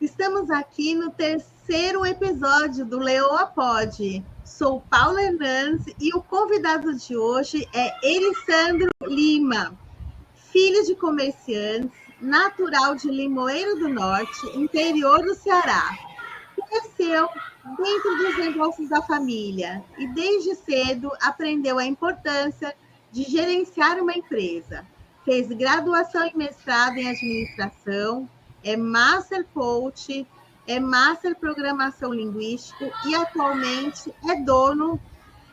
Estamos aqui no terceiro episódio do Leoa Pod. Sou Paula Hernandes e o convidado de hoje é Erissandro Lima, filho de comerciantes, natural de Limoeiro do Norte, interior do Ceará. Cresceu dentro dos negócios da família e desde cedo aprendeu a importância de gerenciar uma empresa. Fez graduação e mestrado em administração, é Master Coach, é Master Programação Linguístico e atualmente é dono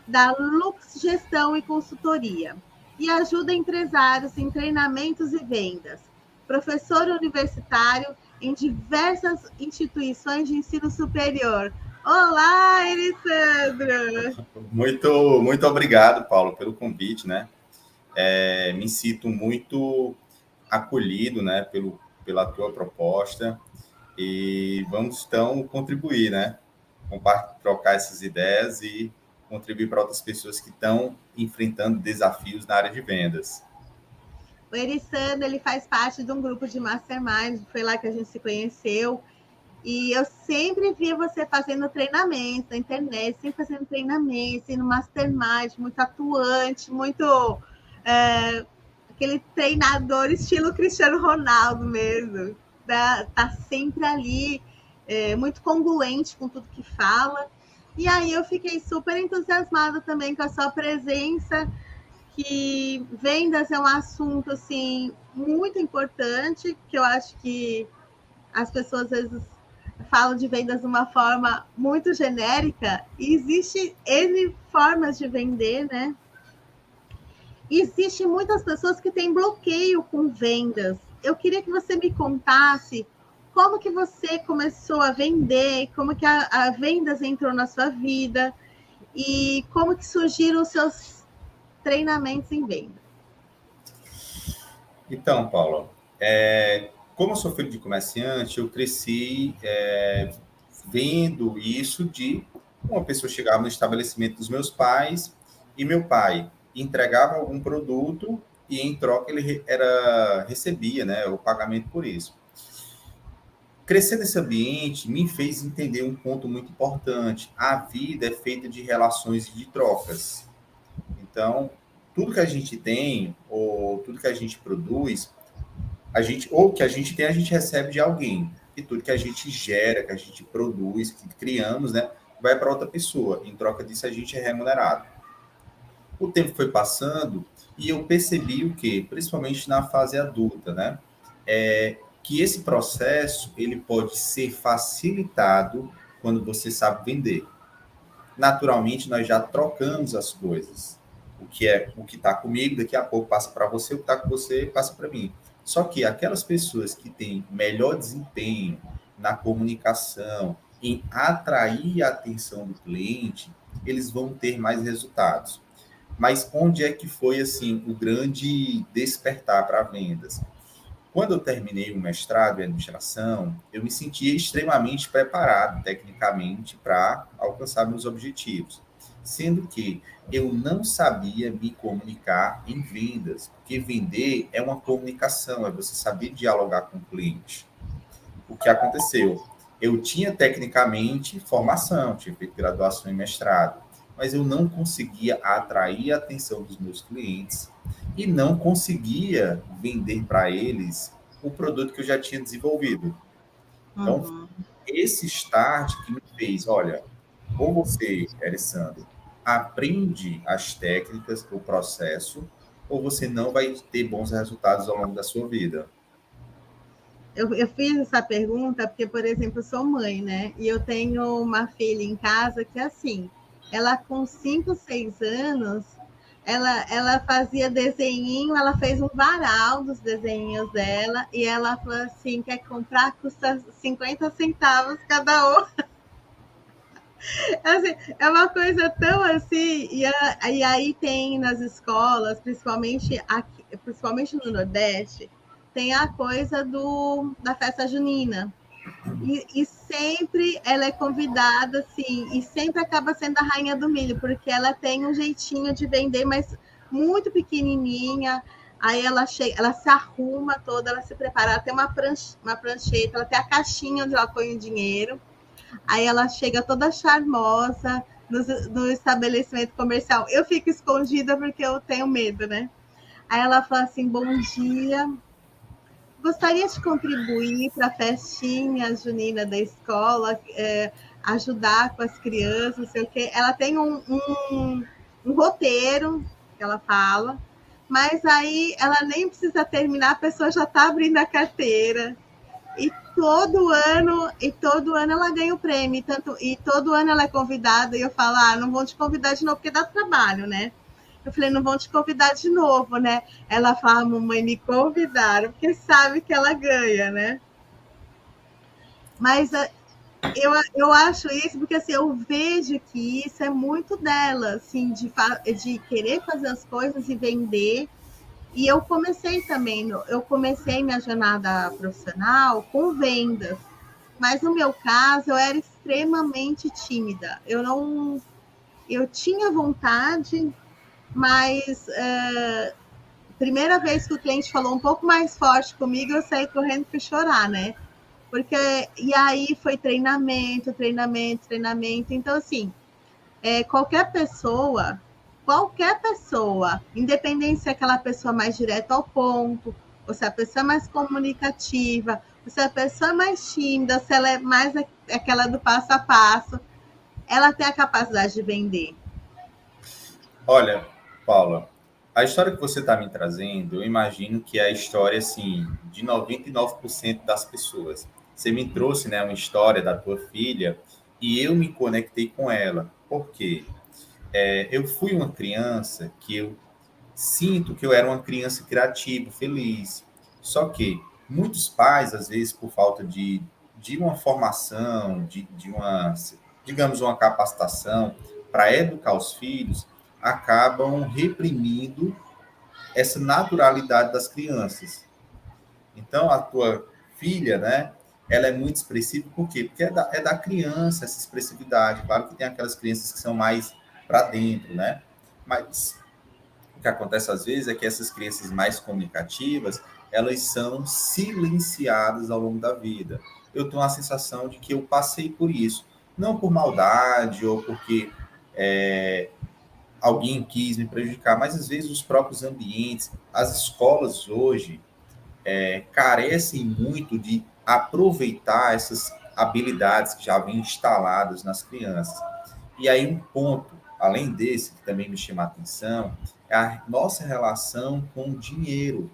da Lux Gestão e Consultoria e ajuda empresários em treinamentos e vendas. Professor universitário em diversas instituições de ensino superior. Olá, Erissandro! Muito obrigado, Paulo, pelo convite, né? Me sinto muito acolhido, né, pela tua proposta e vamos, então, contribuir, né? Trocar essas ideias e contribuir para outras pessoas que estão enfrentando desafios na área de vendas. O Erissandro, ele faz parte de um grupo de mastermind, foi lá que a gente se conheceu, e eu sempre via você fazendo treinamento na internet, sempre fazendo treinamento, sendo mastermind, muito atuante, muito aquele treinador estilo Cristiano Ronaldo mesmo, tá sempre ali, muito congruente com tudo que fala. E aí eu fiquei super entusiasmada também com a sua presença, que vendas é um assunto assim muito importante, que eu acho que as pessoas às vezes falam de vendas de uma forma muito genérica, e existe N formas de vender, né? E existe muitas pessoas que têm bloqueio com vendas. Eu queria que você me contasse como que você começou a vender, como que a vendas entrou na sua vida e como que surgiram os seus treinamentos em venda. Então, Paulo, como eu sou filho de comerciante, eu cresci vendo isso de uma pessoa chegava no estabelecimento dos meus pais e meu pai entregava algum produto e, em troca, ele recebia, né, o pagamento por isso. Crescer nesse ambiente me fez entender um ponto muito importante. A vida é feita de relações e de trocas. Então, tudo que a gente tem, ou tudo que a gente produz, ou que a gente tem, a gente recebe de alguém. E tudo que a gente gera, que a gente produz, que criamos, né, vai para outra pessoa. Em troca disso, a gente é remunerado. O tempo foi passando e eu percebi o quê? Principalmente na fase adulta, né? Que esse processo ele pode ser facilitado quando você sabe vender. Naturalmente, nós já trocamos as coisas. O que está comigo, daqui a pouco passa para você, o que está com você passa para mim. Só que aquelas pessoas que têm melhor desempenho na comunicação, em atrair a atenção do cliente, eles vão ter mais resultados. Mas onde é que foi assim o grande despertar para vendas? Quando eu terminei o mestrado em administração, eu me sentia extremamente preparado tecnicamente para alcançar meus objetivos, sendo que eu não sabia me comunicar em vendas, porque vender é uma comunicação, é você saber dialogar com o cliente. O que aconteceu? Eu tinha tecnicamente formação, tinha feito graduação e mestrado, mas eu não conseguia atrair a atenção dos meus clientes e não conseguia vender para eles o produto que eu já tinha desenvolvido. Então, esse start que me fez, olha, ou você, Erissandro, aprende as técnicas, o processo, ou você não vai ter bons resultados ao longo da sua vida. Eu fiz essa pergunta porque, por exemplo, eu sou mãe, né? E eu tenho uma filha em casa que, assim, ela com 5, 6 anos, ela fazia desenhinho, ela fez um varal dos desenhos dela e ela falou assim, quer comprar, custa 50 centavos cada um. Assim, é uma coisa tão assim, e aí tem nas escolas, principalmente no Nordeste, tem a coisa da festa junina. E sempre ela é convidada, assim, e sempre acaba sendo a rainha do milho, porque ela tem um jeitinho de vender, mas muito pequenininha. Aí ela chega, ela se arruma toda, ela se prepara, ela tem uma prancheta, ela tem a caixinha onde ela põe o dinheiro. Aí ela chega toda charmosa no estabelecimento comercial. Eu fico escondida porque eu tenho medo, né? Aí ela fala assim: bom dia, gostaria de contribuir para a festinha junina da escola, ajudar com as crianças, não sei o quê. Ela tem um roteiro que ela fala, mas aí ela nem precisa terminar, a pessoa já está abrindo a carteira. E todo ano ela ganha o prêmio, e todo ano ela é convidada, e eu falo, não vão te convidar de novo, porque dá trabalho, né? Eu falei, não vão te convidar de novo, né? Ela fala, mamãe, me convidaram, porque sabe que ela ganha, né? Mas eu acho isso, porque assim, eu vejo que isso é muito dela, assim, de querer fazer as coisas e vender. E eu comecei minha jornada profissional com vendas. Mas no meu caso, eu era extremamente tímida. Eu tinha vontade, mas primeira vez que o cliente falou um pouco mais forte comigo, eu saí correndo para chorar, né? Porque e aí foi treinamento, treinamento, treinamento. Então assim, qualquer pessoa, independente se é aquela pessoa mais direta ao ponto, ou se é a pessoa mais comunicativa, ou se é a pessoa mais tímida, se ela é mais aquela do passo a passo, ela tem a capacidade de vender. Olha, Paula, a história que você está me trazendo, eu imagino que é a história, assim, de 99% das pessoas. Você me trouxe, né, uma história da tua filha e eu me conectei com ela. Por quê? Eu fui uma criança que eu sinto que eu era uma criança criativa, feliz. Só que muitos pais, às vezes, por falta de uma formação, de uma, digamos, uma capacitação para educar os filhos, acabam reprimindo essa naturalidade das crianças. Então, a tua filha, né, ela é muito expressiva, por quê? Porque é da criança essa expressividade. Claro que tem aquelas crianças que são mais para dentro, né? Mas o que acontece às vezes é que essas crianças mais comunicativas, elas são silenciadas ao longo da vida. Eu tenho a sensação de que eu passei por isso, não por maldade ou porque alguém quis me prejudicar, mas às vezes os próprios ambientes, as escolas hoje carecem muito de aproveitar essas habilidades que já vêm instaladas nas crianças. E aí um ponto, além desse, que também me chama a atenção, é a nossa relação com o dinheiro.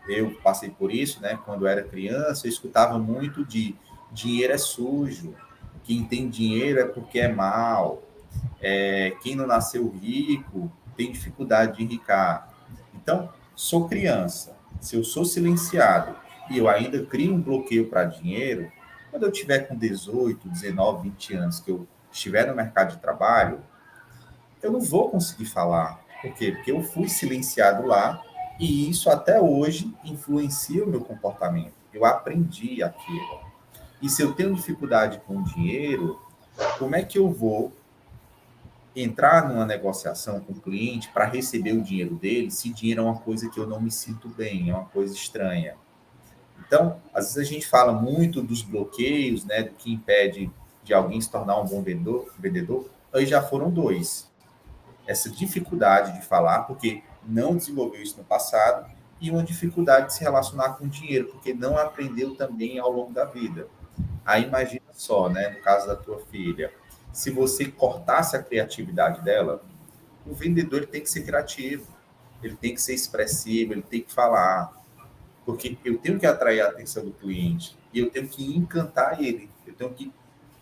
Eu passei por isso, né? Quando eu era criança, eu escutava muito de dinheiro é sujo, quem tem dinheiro é porque é mal, quem não nasceu rico tem dificuldade de enricar. Então, sou criança, se eu sou silenciado e eu ainda crio um bloqueio para dinheiro, quando eu tiver com 18, 19, 20 anos, que eu estiver no mercado de trabalho, eu não vou conseguir falar. Por quê? Porque eu fui silenciado lá e isso até hoje influencia o meu comportamento. Eu aprendi aquilo. E se eu tenho dificuldade com dinheiro, como é que eu vou entrar numa negociação com o cliente para receber o dinheiro dele se dinheiro é uma coisa que eu não me sinto bem, é uma coisa estranha? Então, às vezes a gente fala muito dos bloqueios, né, do que impede de alguém se tornar um bom vendedor, aí já foram dois. Essa dificuldade de falar, porque não desenvolveu isso no passado, e uma dificuldade de se relacionar com o dinheiro, porque não aprendeu também ao longo da vida. Aí imagina só, né, no caso da tua filha, se você cortasse a criatividade dela, o vendedor ele tem que ser criativo, ele tem que ser expressivo, ele tem que falar, porque eu tenho que atrair a atenção do cliente e eu tenho que encantar ele, eu tenho que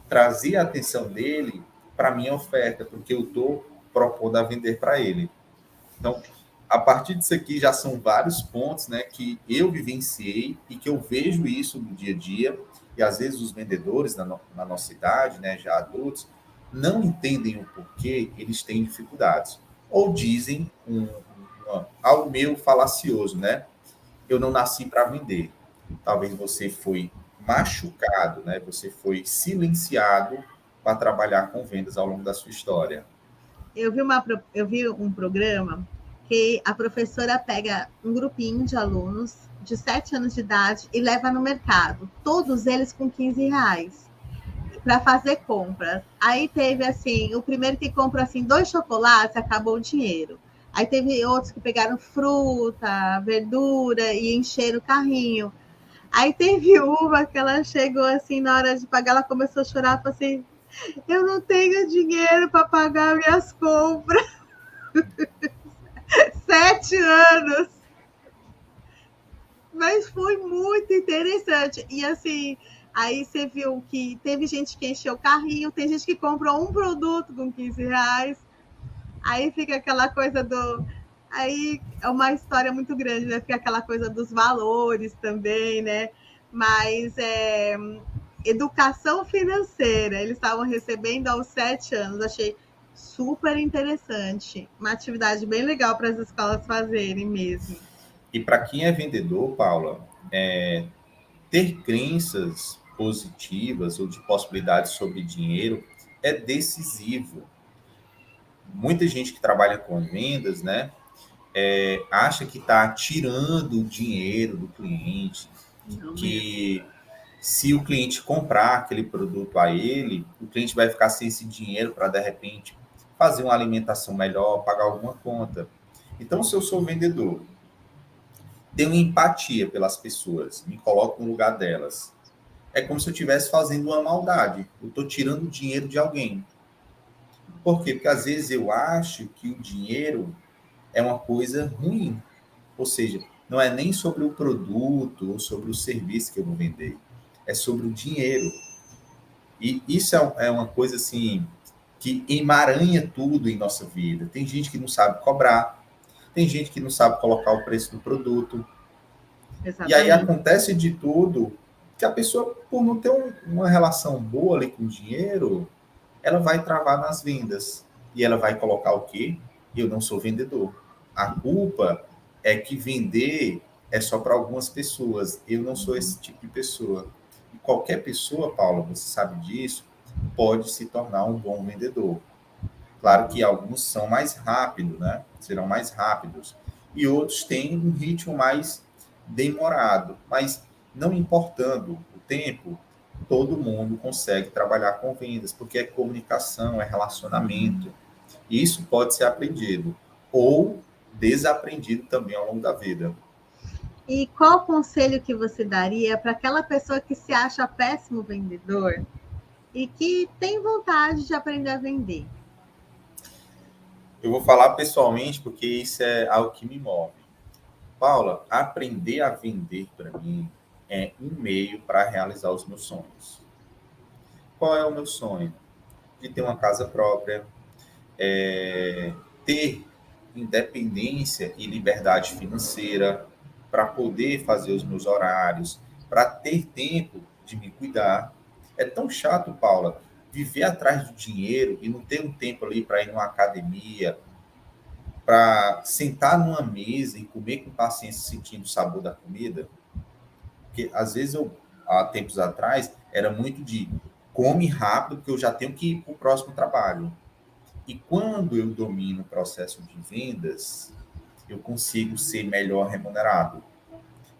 trazer a atenção dele para a minha oferta, porque eu estou propondo a vender para ele. Então, a partir disso aqui já são vários pontos, né, que eu vivenciei e que eu vejo isso no dia a dia, e às vezes os vendedores na nossa idade, né, já adultos, não entendem o porquê eles têm dificuldades. Ou dizem algo meio falacioso, né? Eu não nasci para vender. Talvez você foi machucado, né? Você foi silenciado para trabalhar com vendas ao longo da sua história. Eu vi um programa que a professora pega um grupinho de alunos de 7 anos de idade e leva no mercado, todos eles com R$ 15, para fazer compras. Aí teve assim, o primeiro que comprou assim 2 chocolates, acabou o dinheiro. Aí teve outros que pegaram fruta, verdura e encheram o carrinho. Aí teve uma que ela chegou assim, na hora de pagar, ela começou a chorar, falou assim: eu não tenho dinheiro para pagar minhas compras. 7 anos. Mas foi muito interessante. E assim, aí você viu que teve gente que encheu o carrinho, tem gente que comprou um produto com R$ 15. Aí fica aquela coisa do. Aí é uma história muito grande, né? Fica aquela coisa dos valores também, né? Mas educação financeira, eles estavam recebendo aos 7 anos. Achei super interessante. Uma atividade bem legal para as escolas fazerem mesmo. E para quem é vendedor, Paula, ter crenças positivas ou de possibilidades sobre dinheiro é decisivo. Muita gente que trabalha com vendas, né, acha que está tirando o dinheiro do cliente, Não mesmo. que se o cliente comprar aquele produto a ele, o cliente vai ficar sem esse dinheiro para, de repente, fazer uma alimentação melhor, pagar alguma conta. Então, se eu sou vendedor, tenho empatia pelas pessoas, me coloco no lugar delas. É como se eu estivesse fazendo uma maldade. Eu estou tirando o dinheiro de alguém. Por quê? Porque às vezes eu acho que o dinheiro é uma coisa ruim. Ou seja, não é nem sobre o produto ou sobre o serviço que eu vou vender. É sobre o dinheiro. E isso é uma coisa assim que emaranha tudo em nossa vida. Tem gente que não sabe cobrar, tem gente que não sabe colocar o preço do produto. E aí Exatamente. acontece de tudo que a pessoa, por não ter uma relação boa ali com o dinheiro, ela vai travar nas vendas. E ela vai colocar o quê? Eu não sou vendedor. A culpa é que vender é só para algumas pessoas. Eu não sou esse tipo de pessoa. E qualquer pessoa, Paula, você sabe disso, pode se tornar um bom vendedor. Claro que alguns são mais rápidos, né? Serão mais rápidos. E outros têm um ritmo mais demorado. Mas não importando o tempo, todo mundo consegue trabalhar com vendas, porque é comunicação, é relacionamento. E isso pode ser aprendido ou desaprendido também ao longo da vida. E qual conselho que você daria para aquela pessoa que se acha péssimo vendedor e que tem vontade de aprender a vender? Eu vou falar pessoalmente porque isso é algo que me move. Paula, aprender a vender para mim é um meio para realizar os meus sonhos. Qual é o meu sonho? De ter uma casa própria, ter independência e liberdade financeira para poder fazer os meus horários, para ter tempo de me cuidar. É tão chato, Paula, viver atrás do dinheiro e não ter um tempo ali para ir numa academia, para sentar numa mesa e comer com paciência, sentindo o sabor da comida. Porque às vezes há tempos atrás, era muito de come rápido, porque eu já tenho que ir para o próximo trabalho. E quando eu domino o processo de vendas, eu consigo ser melhor remunerado.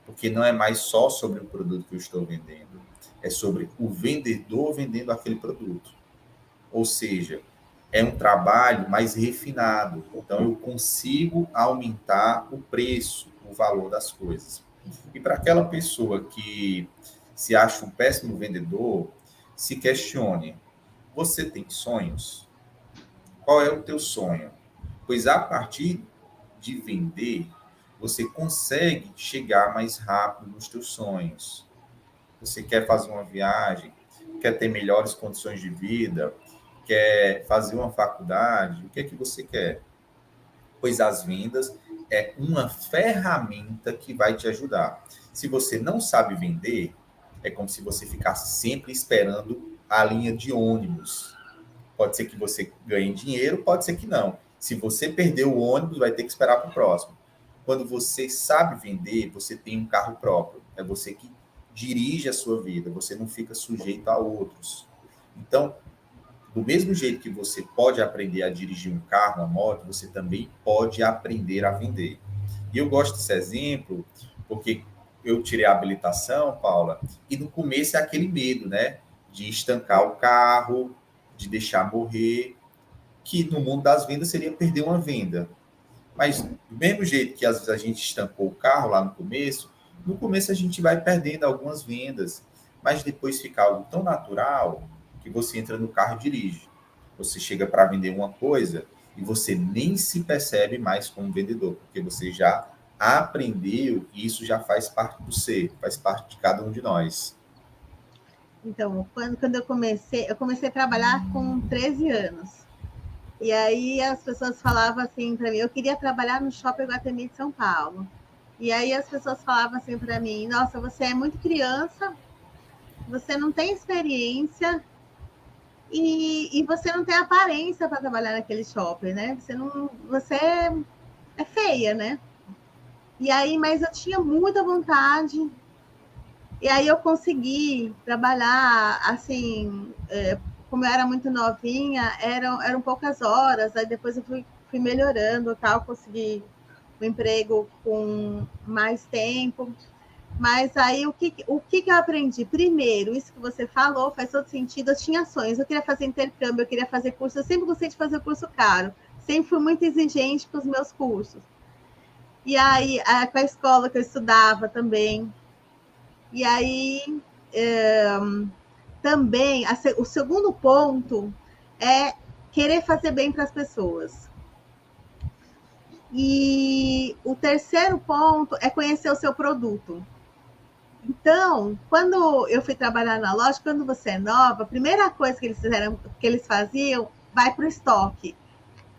Porque não é mais só sobre o produto que eu estou vendendo, é sobre o vendedor vendendo aquele produto. Ou seja, é um trabalho mais refinado. Então, eu consigo aumentar o preço, o valor das coisas. E para aquela pessoa que se acha um péssimo vendedor, se questione: você tem sonhos? Qual é o teu sonho? Pois a partir de vender, você consegue chegar mais rápido nos teus sonhos. Você quer fazer uma viagem, quer ter melhores condições de vida, quer fazer uma faculdade, o que é que você quer? Pois as vendas é uma ferramenta que vai te ajudar. Se você não sabe vender, é como se você ficasse sempre esperando a linha de ônibus. Pode ser que você ganhe dinheiro, pode ser que não. Se você perder o ônibus, vai ter que esperar para o próximo. Quando você sabe vender, você tem um carro próprio. É você que dirige a sua vida, você não fica sujeito a outros. Então, do mesmo jeito que você pode aprender a dirigir um carro, uma moto, você também pode aprender a vender. E eu gosto desse exemplo porque eu tirei a habilitação, Paula, e no começo é aquele medo, né? De estancar o carro, de deixar morrer, que no mundo das vendas seria perder uma venda. Mas do mesmo jeito que às vezes a gente estancou o carro lá no começo a gente vai perdendo algumas vendas, mas depois fica algo tão natural que você entra no carro e dirige. Você chega para vender uma coisa e você nem se percebe mais como vendedor, porque você já aprendeu e isso já faz parte do ser, faz parte de cada um de nós. Então, quando eu comecei a trabalhar com 13 anos. E aí as pessoas falavam assim para mim, eu queria trabalhar no Shopping Iguatemi de São Paulo. E aí as pessoas falavam assim para mim, nossa, você é muito criança, você não tem experiência e você não tem aparência para trabalhar naquele shopping, né? Você é feia, né? E aí, mas eu tinha muita vontade. E aí eu consegui trabalhar, assim, como eu era muito novinha, eram poucas horas, aí depois eu fui melhorando, tal, consegui um emprego com mais tempo. Mas aí o que eu aprendi? Primeiro, isso que você falou faz todo sentido. Eu tinha sonhos, eu queria fazer intercâmbio, eu queria fazer curso, eu sempre gostei de fazer curso caro, sempre fui muito exigente com os meus cursos. E aí, com a escola que eu estudava também. E aí, também, o segundo ponto é querer fazer bem para as pessoas. E o terceiro ponto é conhecer o seu produto. Então, quando eu fui trabalhar na loja, quando você é nova, a primeira coisa que eles faziam, vai para o estoque.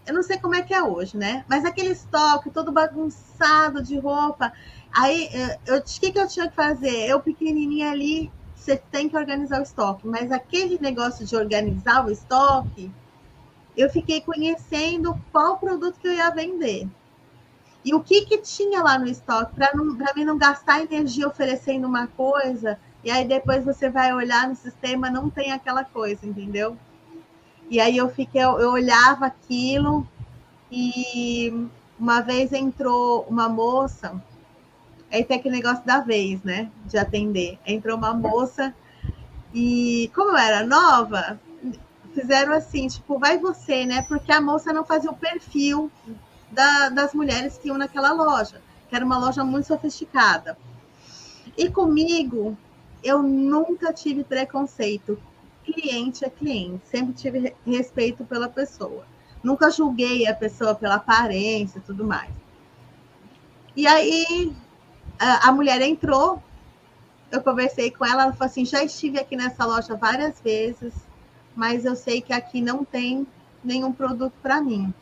Eu não sei como é que é hoje, né? Mas aquele estoque todo bagunçado de roupa. Aí, o que eu tinha que fazer? Eu pequenininha ali, você tem que organizar o estoque. Mas aquele negócio de organizar o estoque, eu fiquei conhecendo qual produto que eu ia vender. E o que tinha lá no estoque, para mim não gastar energia oferecendo uma coisa, e aí depois você vai olhar no sistema, não tem aquela coisa, entendeu? E aí eu olhava aquilo, e uma vez entrou uma moça, aí tem aquele negócio da vez, né? De atender. Entrou uma moça, e como eu era nova, fizeram assim, tipo, vai você, né? Porque a moça não fazia o perfil das mulheres que iam naquela loja, que era uma loja muito sofisticada. E comigo, eu nunca tive preconceito. Cliente é cliente, sempre tive respeito pela pessoa. Nunca julguei a pessoa pela aparência e tudo mais. E aí, a mulher entrou, eu conversei com ela, ela falou assim, já estive aqui nessa loja várias vezes, mas eu sei que aqui não tem nenhum produto para mim.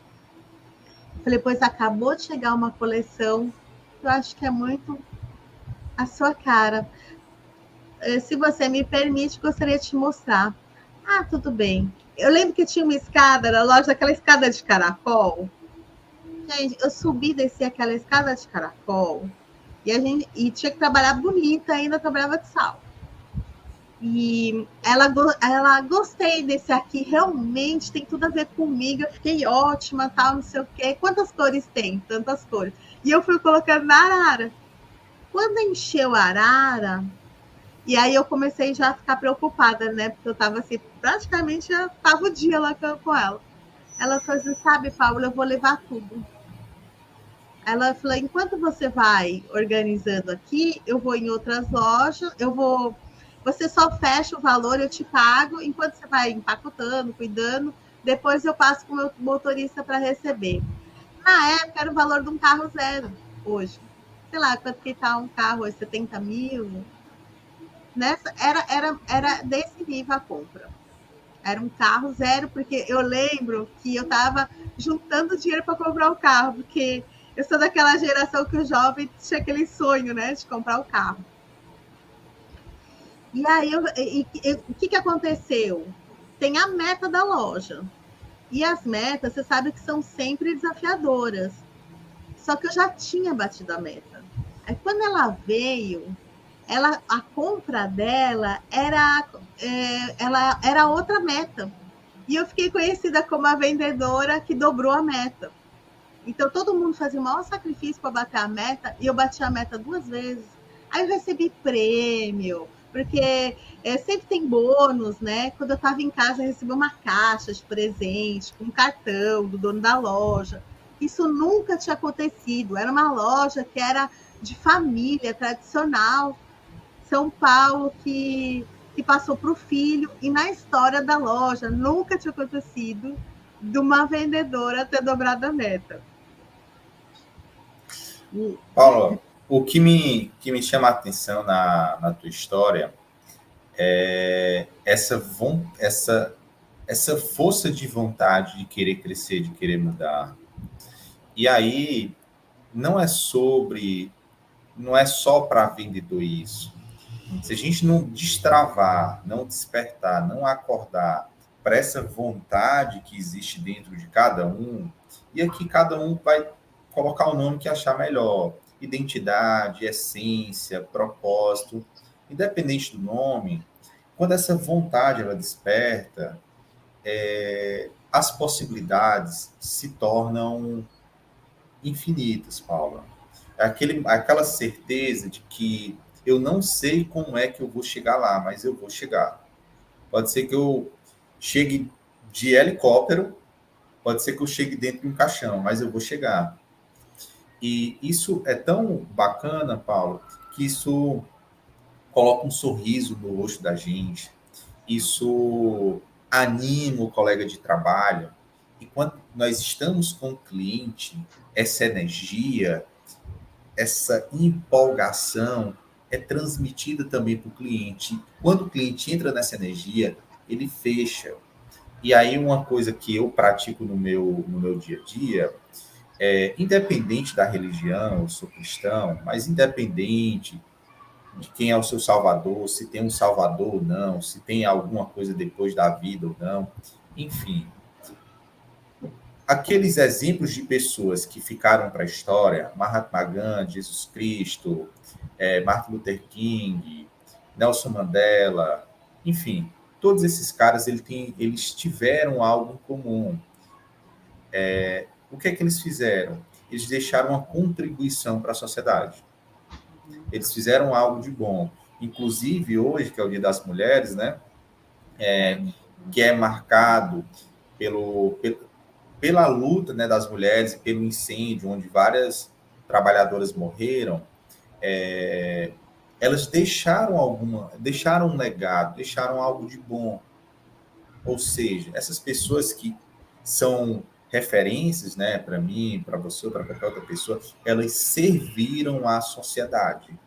Falei, pois acabou de chegar uma coleção que eu acho que é muito a sua cara. Se você me permite, gostaria de te mostrar. Ah, tudo bem. Eu lembro que tinha uma escada na loja, aquela escada de caracol. Gente, eu subi e desci aquela escada de caracol e tinha que trabalhar bonita, ainda trabalhava de sal. E ela gostei desse aqui, realmente tem tudo a ver comigo, eu fiquei ótima, tal, não sei o quê. Quantas cores tem? Tantas cores. E eu fui colocando na arara. Quando encheu a arara, e aí eu comecei já a ficar preocupada, né? Porque eu tava assim, praticamente já tava o dia lá com ela. Ela falou assim, sabe, Paula, eu vou levar tudo. Ela falou, enquanto você vai organizando aqui, eu vou em outras lojas, você só fecha o valor, eu te pago, enquanto você vai empacotando, cuidando, depois eu passo com o meu motorista para receber. Na época era o valor de um carro zero, hoje. Sei lá, quanto que tá um carro hoje, 70 mil? Era desse nível a compra. Era um carro zero, porque eu lembro que eu estava juntando dinheiro para comprar o carro, porque eu sou daquela geração que o jovem tinha aquele sonho, né, de comprar o carro. E aí, o que aconteceu? Tem a meta da loja. E as metas, você sabe que são sempre desafiadoras. Só que eu já tinha batido a meta. Aí, quando ela veio, a compra dela ela era outra meta. E eu fiquei conhecida como a vendedora que dobrou a meta. Então, todo mundo fazia o maior sacrifício para bater a meta, e eu bati a meta 2 vezes. Aí eu recebi prêmio, porque sempre tem bônus, né? Quando eu estava em casa, eu recebi uma caixa de presente, com um cartão do dono da loja. Isso nunca tinha acontecido. Era uma loja que era de família, tradicional, São Paulo, que passou para o filho. E na história da loja, nunca tinha acontecido de uma vendedora ter dobrado a meta. Paulo, o que me chama a atenção na tua história é essa força de vontade de querer crescer, de querer mudar. E aí, não é só para vendedor isso. Se a gente não destravar, não despertar, não acordar para essa vontade que existe dentro de cada um, e aqui cada um vai colocar o nome que achar melhor. Identidade, essência, propósito. Independente do nome, quando essa vontade ela desperta, as possibilidades se tornam infinitas, Paula. Aquela certeza de que eu não sei como é que eu vou chegar lá, mas eu vou chegar. Pode ser que eu chegue de helicóptero, pode ser que eu chegue dentro de um caixão, mas eu vou chegar. E isso é tão bacana, Paulo, que isso coloca um sorriso no rosto da gente, isso anima o colega de trabalho. E quando nós estamos com o cliente, essa energia, essa empolgação é transmitida também para o cliente. Quando o cliente entra nessa energia, ele fecha. E aí uma coisa que eu pratico no meu dia a dia, independente da religião, eu sou cristão, mas independente de quem é o seu salvador, se tem um salvador ou não, se tem alguma coisa depois da vida ou não, enfim, aqueles exemplos de pessoas que ficaram para a história, Mahatma Gandhi, Jesus Cristo, Martin Luther King, Nelson Mandela, enfim, todos esses caras eles tiveram algo em comum. O que é que eles fizeram? Eles deixaram uma contribuição para a sociedade. Eles fizeram algo de bom. Inclusive, hoje, que é o Dia das Mulheres, né? Que é marcado pela luta, né, das mulheres, pelo incêndio, onde várias trabalhadoras morreram, elas deixaram um legado, deixaram algo de bom. Ou seja, essas pessoas que são referências, né, para mim, para você, para qualquer outra pessoa, elas serviram à sociedade.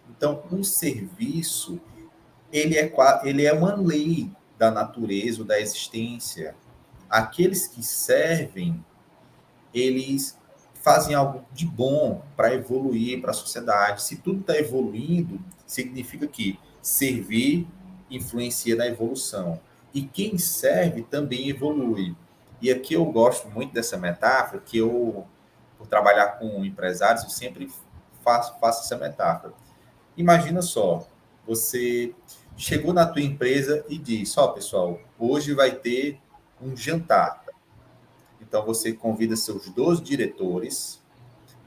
Então, o serviço, ele é uma lei da natureza, da existência. Aqueles que servem, eles fazem algo de bom para evoluir para a sociedade. Se tudo está evoluindo, significa que servir influencia na evolução. E quem serve também evolui. E aqui eu gosto muito dessa metáfora, que eu, por trabalhar com empresários, eu sempre faço essa metáfora. Imagina só, você chegou na tua empresa e disse, pessoal, hoje vai ter um jantar. Então, você convida seus 12 diretores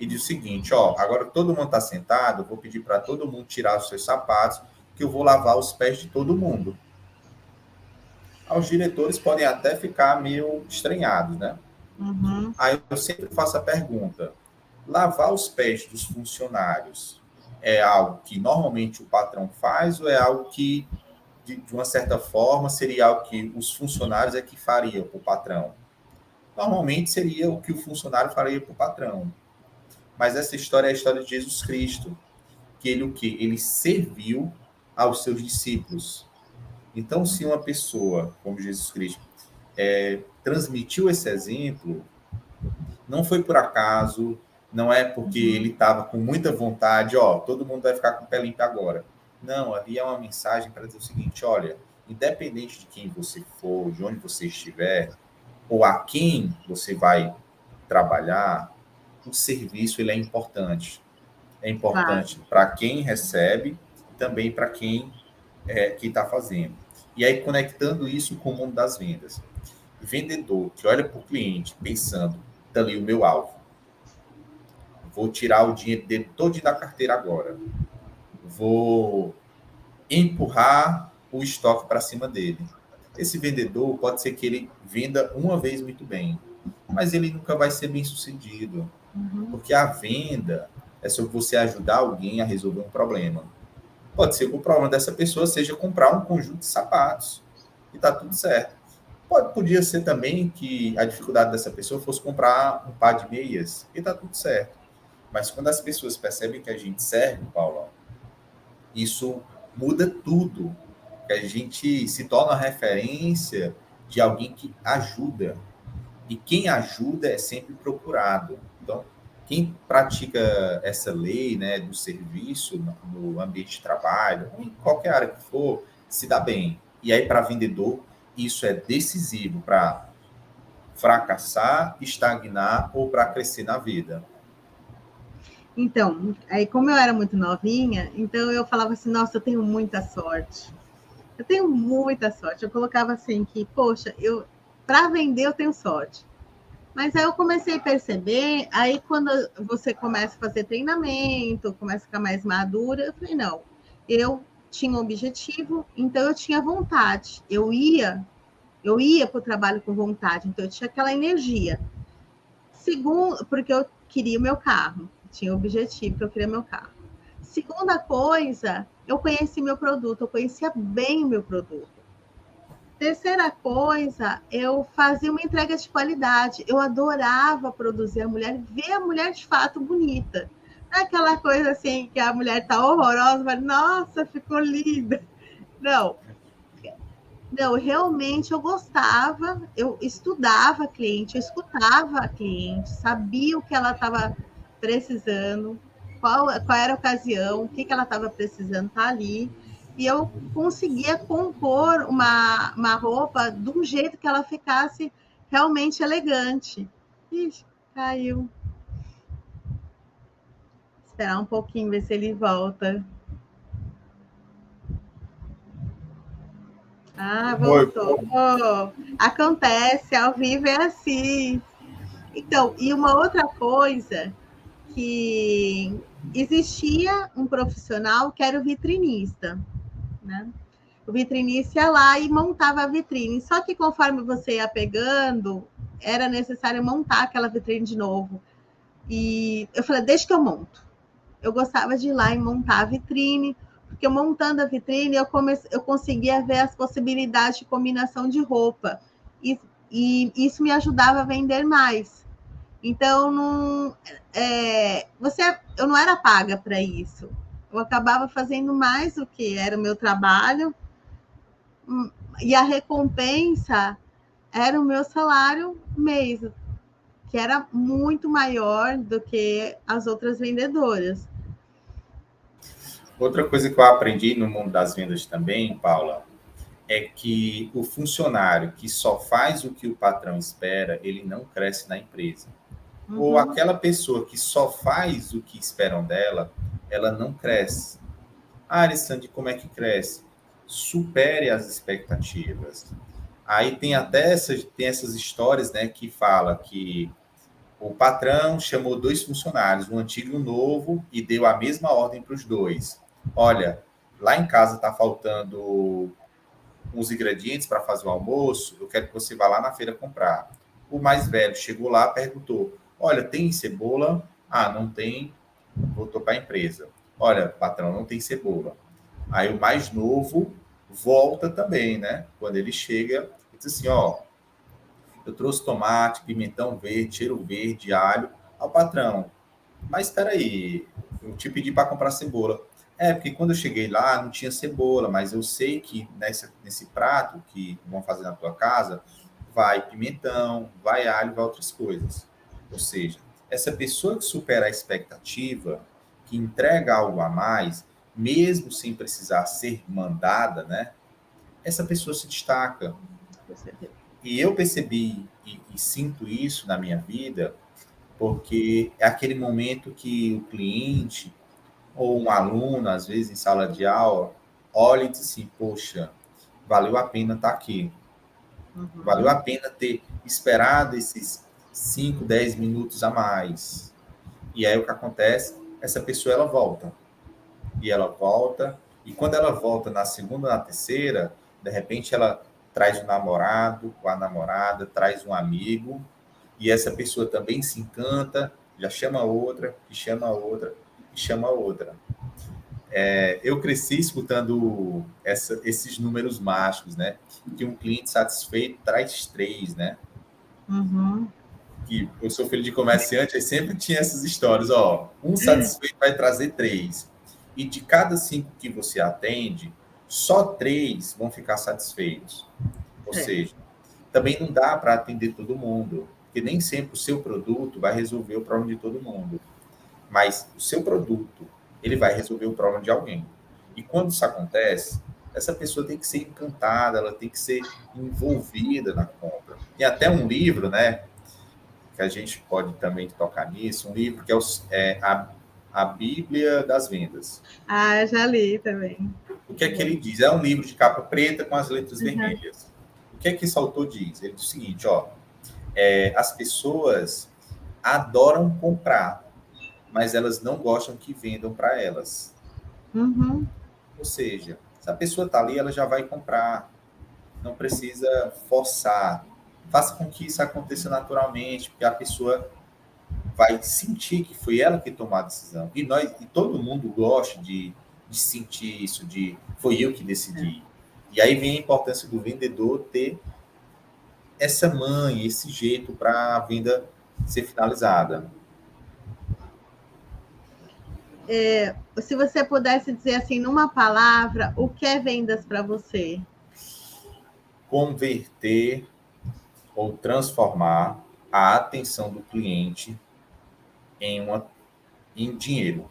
e diz o seguinte, agora todo mundo está sentado, eu vou pedir para todo mundo tirar os seus sapatos, que eu vou lavar os pés de todo mundo. Os diretores podem até ficar meio estranhados, né? Uhum. Aí eu sempre faço a pergunta, lavar os pés dos funcionários é algo que normalmente o patrão faz ou é algo que, de uma certa forma, seria algo que os funcionários é que fariam para o patrão? Normalmente seria o que o funcionário faria para o patrão. Mas essa história é a história de Jesus Cristo, que ele o quê? Ele serviu aos seus discípulos. Então, se uma pessoa, como Jesus Cristo, transmitiu esse exemplo, não foi por acaso, não é porque ele estava com muita vontade, todo mundo vai ficar com o pé limpo agora. Não, ali é uma mensagem para dizer o seguinte, olha, independente de quem você for, de onde você estiver, ou a quem você vai trabalhar, o serviço ele é importante. É importante para quem recebe e também para quem está fazendo. E aí, conectando isso com o mundo das vendas. vendedor que olha para o cliente pensando, está ali o meu alvo, vou tirar o dinheiro dele todo da carteira agora, vou empurrar o estoque para cima dele. Esse vendedor pode ser que ele venda uma vez muito bem, mas ele nunca vai ser bem sucedido, porque a venda é sobre você ajudar alguém a resolver um problema. Pode ser que o problema dessa pessoa seja comprar um conjunto de sapatos e está tudo certo. Podia ser também que a dificuldade dessa pessoa fosse comprar um par de meias e está tudo certo. Mas quando as pessoas percebem que a gente serve, Paulo, isso muda tudo. Que a gente se torna referência de alguém que ajuda. E quem ajuda é sempre procurado. Então, quem pratica essa lei, né, do serviço no ambiente de trabalho, ou em qualquer área que for, se dá bem. E aí, para vendedor, isso é decisivo para fracassar, estagnar ou para crescer na vida. Então, aí como eu era muito novinha, então eu falava assim, nossa, eu tenho muita sorte. Eu tenho muita sorte. Eu colocava assim que, poxa, para vender eu tenho sorte. Mas aí eu comecei a perceber, aí quando você começa a fazer treinamento, começa a ficar mais madura, eu falei, não, eu tinha um objetivo, então eu tinha vontade. Eu ia para o trabalho com vontade, então eu tinha aquela energia. Segundo, porque eu queria o meu carro, tinha o objetivo que eu queria meu carro. Segunda coisa, eu conheci meu produto, eu conhecia bem o meu produto. Terceira coisa, eu fazia uma entrega de qualidade. Eu adorava produzir a mulher, ver a mulher de fato bonita. Não é aquela coisa assim que a mulher tá horrorosa, mas nossa, ficou linda. Não, não, realmente eu gostava, eu estudava a cliente, eu escutava a cliente, sabia o que ela estava precisando, qual era a ocasião, o que ela estava precisando estar ali, e eu conseguia compor uma roupa de um jeito que ela ficasse realmente elegante. Ixi, caiu. Esperar um pouquinho, ver se ele volta. Ah, Oi, voltou. Acontece, ao vivo é assim. Então, e uma outra coisa que existia um profissional que era o vitrinista, né? O vitrinista ia lá e montava a vitrine. Só que conforme você ia pegando, era necessário montar aquela vitrine de novo. E eu falei, deixa que eu monto. Eu gostava de ir lá e montar a vitrine, porque montando a vitrine eu conseguia ver as possibilidades de combinação de roupa. E isso me ajudava a vender mais. Então, eu não era paga para isso. Eu acabava fazendo mais do que era o meu trabalho, e a recompensa era o meu salário mês, que era muito maior do que as outras vendedoras. outra coisa que eu aprendi no mundo das vendas também, Paula, é que o funcionário que só faz o que o patrão espera, ele não cresce na empresa. Ou aquela pessoa que só faz o que esperam dela, ela não cresce. Ah, Alessandra, como é que cresce? Supere as expectativas. Aí tem essas histórias, né, que fala que o patrão chamou dois funcionários, um antigo e um novo, e deu a mesma ordem para os dois. Olha, lá em casa está faltando uns ingredientes para fazer o almoço, eu quero que você vá lá na feira comprar. O mais velho chegou lá, perguntou: olha, tem cebola? Ah, não tem, voltou para a empresa. Olha, patrão, não tem cebola. Aí o mais novo volta também, né? Quando ele chega, ele diz assim: ó, eu trouxe tomate, pimentão verde, cheiro verde, alho. Ao patrão, mas espera aí, eu te pedi para comprar cebola. É, porque quando eu cheguei lá não tinha cebola, mas eu sei que nesse prato que vão fazer na tua casa, vai pimentão, vai alho, vai outras coisas. Ou seja, essa pessoa que supera a expectativa, que entrega algo a mais, mesmo sem precisar ser mandada, né? Essa pessoa se destaca. E eu percebi e sinto isso na minha vida, porque é aquele momento que o cliente ou um aluno, às vezes em sala de aula, olha e diz assim: poxa, valeu a pena estar aqui. Valeu a pena ter esperado esses 5, 10 minutos a mais. E aí o que acontece? Essa pessoa, ela volta. E ela volta. E quando ela volta na segunda, na terceira, de repente ela traz um namorado, ou a namorada, traz um amigo. E essa pessoa também se encanta, já chama outra, e chama outra, e chama outra. Eu cresci escutando esses números mágicos, né? Que um cliente satisfeito traz 3, né? Que eu sou filho de comerciante, aí sempre tinha essas histórias, ó, um satisfeito vai trazer 3. E de cada 5 que você atende, só 3 vão ficar satisfeitos. Ou seja, também não dá para atender todo mundo, porque nem sempre o seu produto vai resolver o problema de todo mundo. Mas o seu produto, ele vai resolver o problema de alguém. E quando isso acontece, essa pessoa tem que ser encantada, ela tem que ser envolvida na compra. E até um livro, né, que a gente pode também tocar nisso, um livro que é a Bíblia das Vendas. Ah, eu já li também. O que é que ele diz? É um livro de capa preta com as letras vermelhas. O que é que esse autor diz? Ele diz o seguinte, ó, as pessoas adoram comprar, mas elas não gostam que vendam para elas. Ou seja, se a pessoa está ali, ela já vai comprar. Não precisa forçar. Faça com que isso aconteça naturalmente, porque a pessoa vai sentir que foi ela que tomou a decisão. E todo mundo gosta de sentir isso, de foi eu que decidi. E aí vem a importância do vendedor ter essa manha, esse jeito para a venda ser finalizada. Se você pudesse dizer assim, numa palavra, o que é vendas para você? Converter ou transformar a atenção do cliente em dinheiro.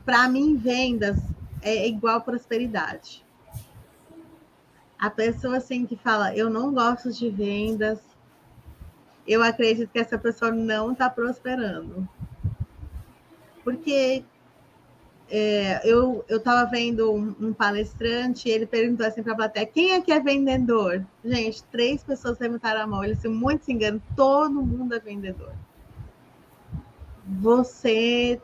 Para mim, vendas é igual prosperidade. A pessoa assim que fala, eu não gosto de vendas, eu acredito que essa pessoa não está prosperando. Porque eu estava vendo um palestrante e ele perguntou assim para a plateia, quem aqui é vendedor? Gente, 3 pessoas levantaram a mão, eles se muito se enganam, todo mundo é vendedor. Você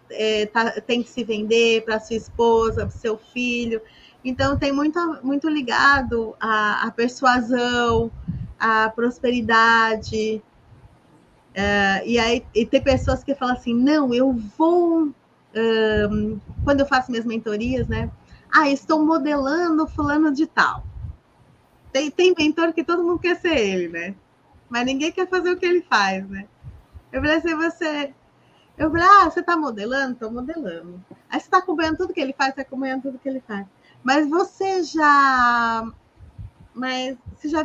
tem que se vender para sua esposa, para seu filho. Então, tem muito ligado à persuasão, à prosperidade. E tem pessoas que falam assim, não, eu vou... quando eu faço minhas mentorias, né? Estou modelando fulano de tal. Tem mentor que todo mundo quer ser ele, né? Mas ninguém quer fazer o que ele faz, né? Eu falei assim, Eu falei, você tá modelando? Tô modelando. Aí você tá acompanhando tudo que ele faz, tá acompanhando tudo que ele faz. Mas você já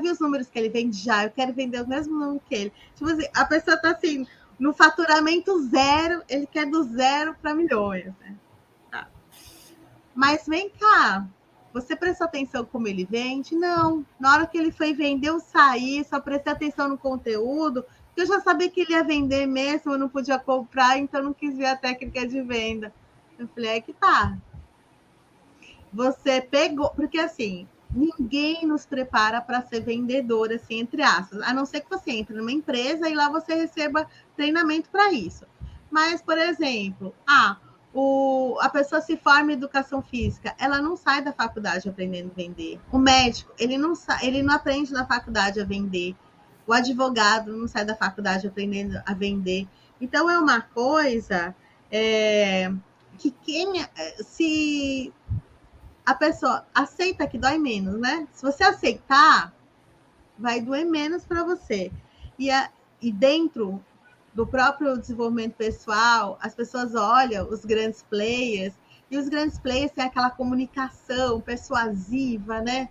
viu os números que ele vende? Já, eu quero vender o mesmo número que ele. Tipo assim, a pessoa tá assim, no faturamento 0, ele quer do 0 para milhões, né? Tá. Mas vem cá, você prestou atenção como ele vende? Não. Na hora que ele foi vender, eu saí, só prestei atenção no conteúdo, porque eu já sabia que ele ia vender mesmo, eu não podia comprar, então eu não quis ver a técnica de venda. Eu falei, que tá. Você pegou, porque assim, ninguém nos prepara para ser vendedor, assim, entre aspas, a não ser que você entre numa empresa e lá você receba treinamento para isso. Mas, por exemplo, a pessoa se forma em educação física, ela não sai da faculdade aprendendo a vender. O médico, ele não aprende na faculdade a vender. O advogado não sai da faculdade aprendendo a vender. Então, é uma coisa que se a pessoa aceita que dói menos, né? Se você aceitar, vai doer menos para você. E dentro do próprio desenvolvimento pessoal, as pessoas olham os grandes players, e os grandes players têm aquela comunicação persuasiva, né?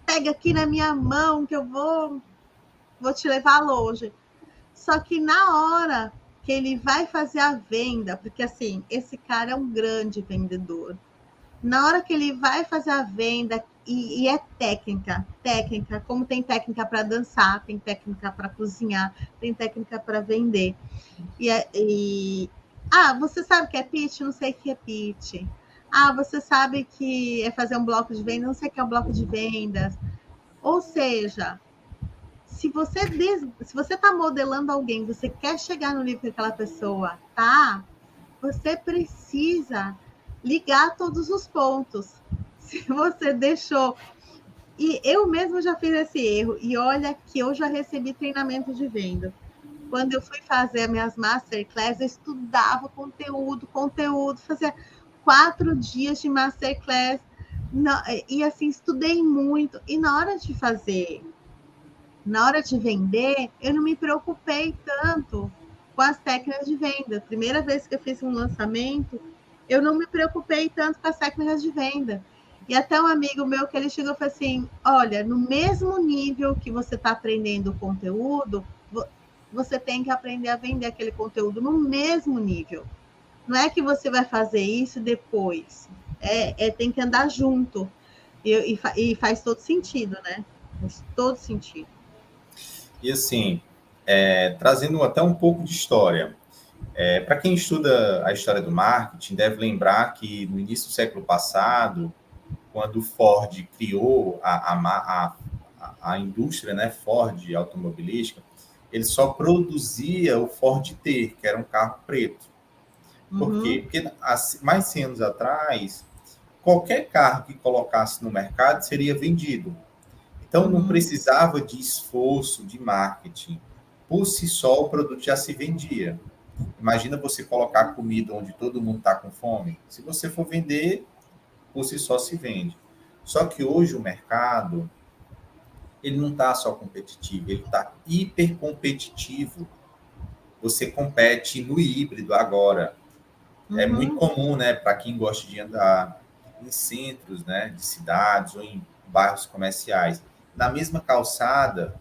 Pega aqui na minha mão que eu vou te levar longe. Só que na hora que ele vai fazer a venda, porque assim, esse cara é um grande vendedor. Na hora que ele vai fazer a venda, e é técnica, como tem técnica para dançar, tem técnica para cozinhar, tem técnica para vender. Você sabe o que é pitch? Não sei o que é pitch. Você sabe que é fazer um bloco de venda? Não sei o que é um bloco de vendas. Ou seja, se você está modelando alguém, você quer chegar no nível que aquela pessoa tá, você precisa ligar todos os pontos. Se você deixou... E eu mesmo já fiz esse erro. E olha que eu já recebi treinamento de venda. Quando eu fui fazer as minhas masterclass, eu estudava conteúdo, fazia 4 dias de masterclass. E assim, estudei muito. E na hora de vender, eu não me preocupei tanto com as técnicas de venda. Primeira vez que eu fiz um lançamento, eu não me preocupei tanto com as técnicas de venda. E até um amigo meu que ele chegou e falou assim: olha, no mesmo nível que você está aprendendo o conteúdo, você tem que aprender a vender aquele conteúdo no mesmo nível. Não é que você vai fazer isso depois. Tem que andar junto. E faz todo sentido, né? Faz todo sentido. E assim, trazendo até um pouco de história. Para quem estuda a história do marketing, deve lembrar que no início do século passado, quando Ford criou a indústria, né, Ford automobilística, ele só produzia o Ford T, que era um carro preto. Por quê? Porque mais de 100 anos atrás, qualquer carro que colocasse no mercado seria vendido. Então, não precisava de esforço de marketing. Por si só, o produto já se vendia. Imagina você colocar comida onde todo mundo está com fome. Se você for vender, por si só se vende. Só que hoje o mercado, ele não está só competitivo, ele está hiper competitivo. Você compete no híbrido agora. É muito comum, né, para quem gosta de andar em centros, né, de cidades ou em bairros comerciais. Na mesma calçada,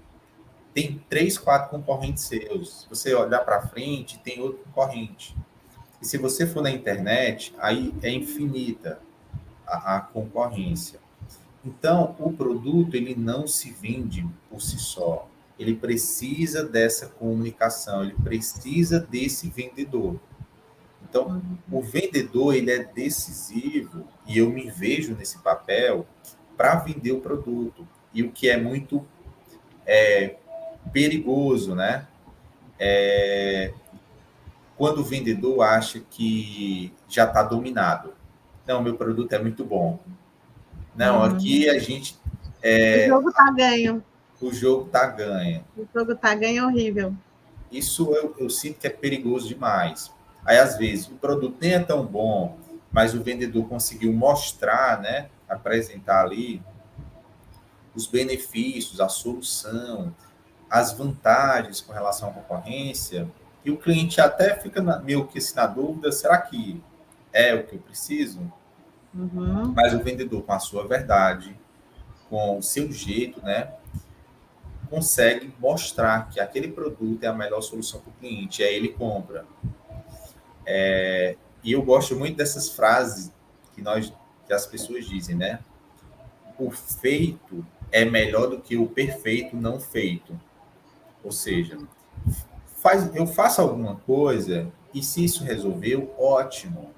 tem 3, 4 concorrentes seus. Se você olhar para frente, tem outro concorrente. E se você for na internet, aí é infinita a concorrência. Então, o produto, ele não se vende por si só. Ele precisa dessa comunicação, ele precisa desse vendedor. Então, o vendedor, ele é decisivo, e eu me vejo nesse papel para vender o produto. E o que é muito perigoso, né? Quando o vendedor acha que já está dominado. Não, meu produto é muito bom. Não, aqui a gente... O jogo tá ganho. O jogo tá ganho. O jogo tá ganho é horrível. Isso eu sinto que é perigoso demais. Aí, às vezes, o produto nem é tão bom, mas o vendedor conseguiu mostrar, né, apresentar ali os benefícios, a solução, as vantagens com relação à concorrência, e o cliente até fica meio que assim, na dúvida, será que é o que eu preciso? Mas o vendedor, com a sua verdade, com o seu jeito, né, consegue mostrar que aquele produto é a melhor solução para o cliente, aí ele compra. E eu gosto muito dessas frases que as pessoas dizem, né? O feito é melhor do que o perfeito não feito. Ou seja, eu faço alguma coisa e se isso resolveu, ótimo.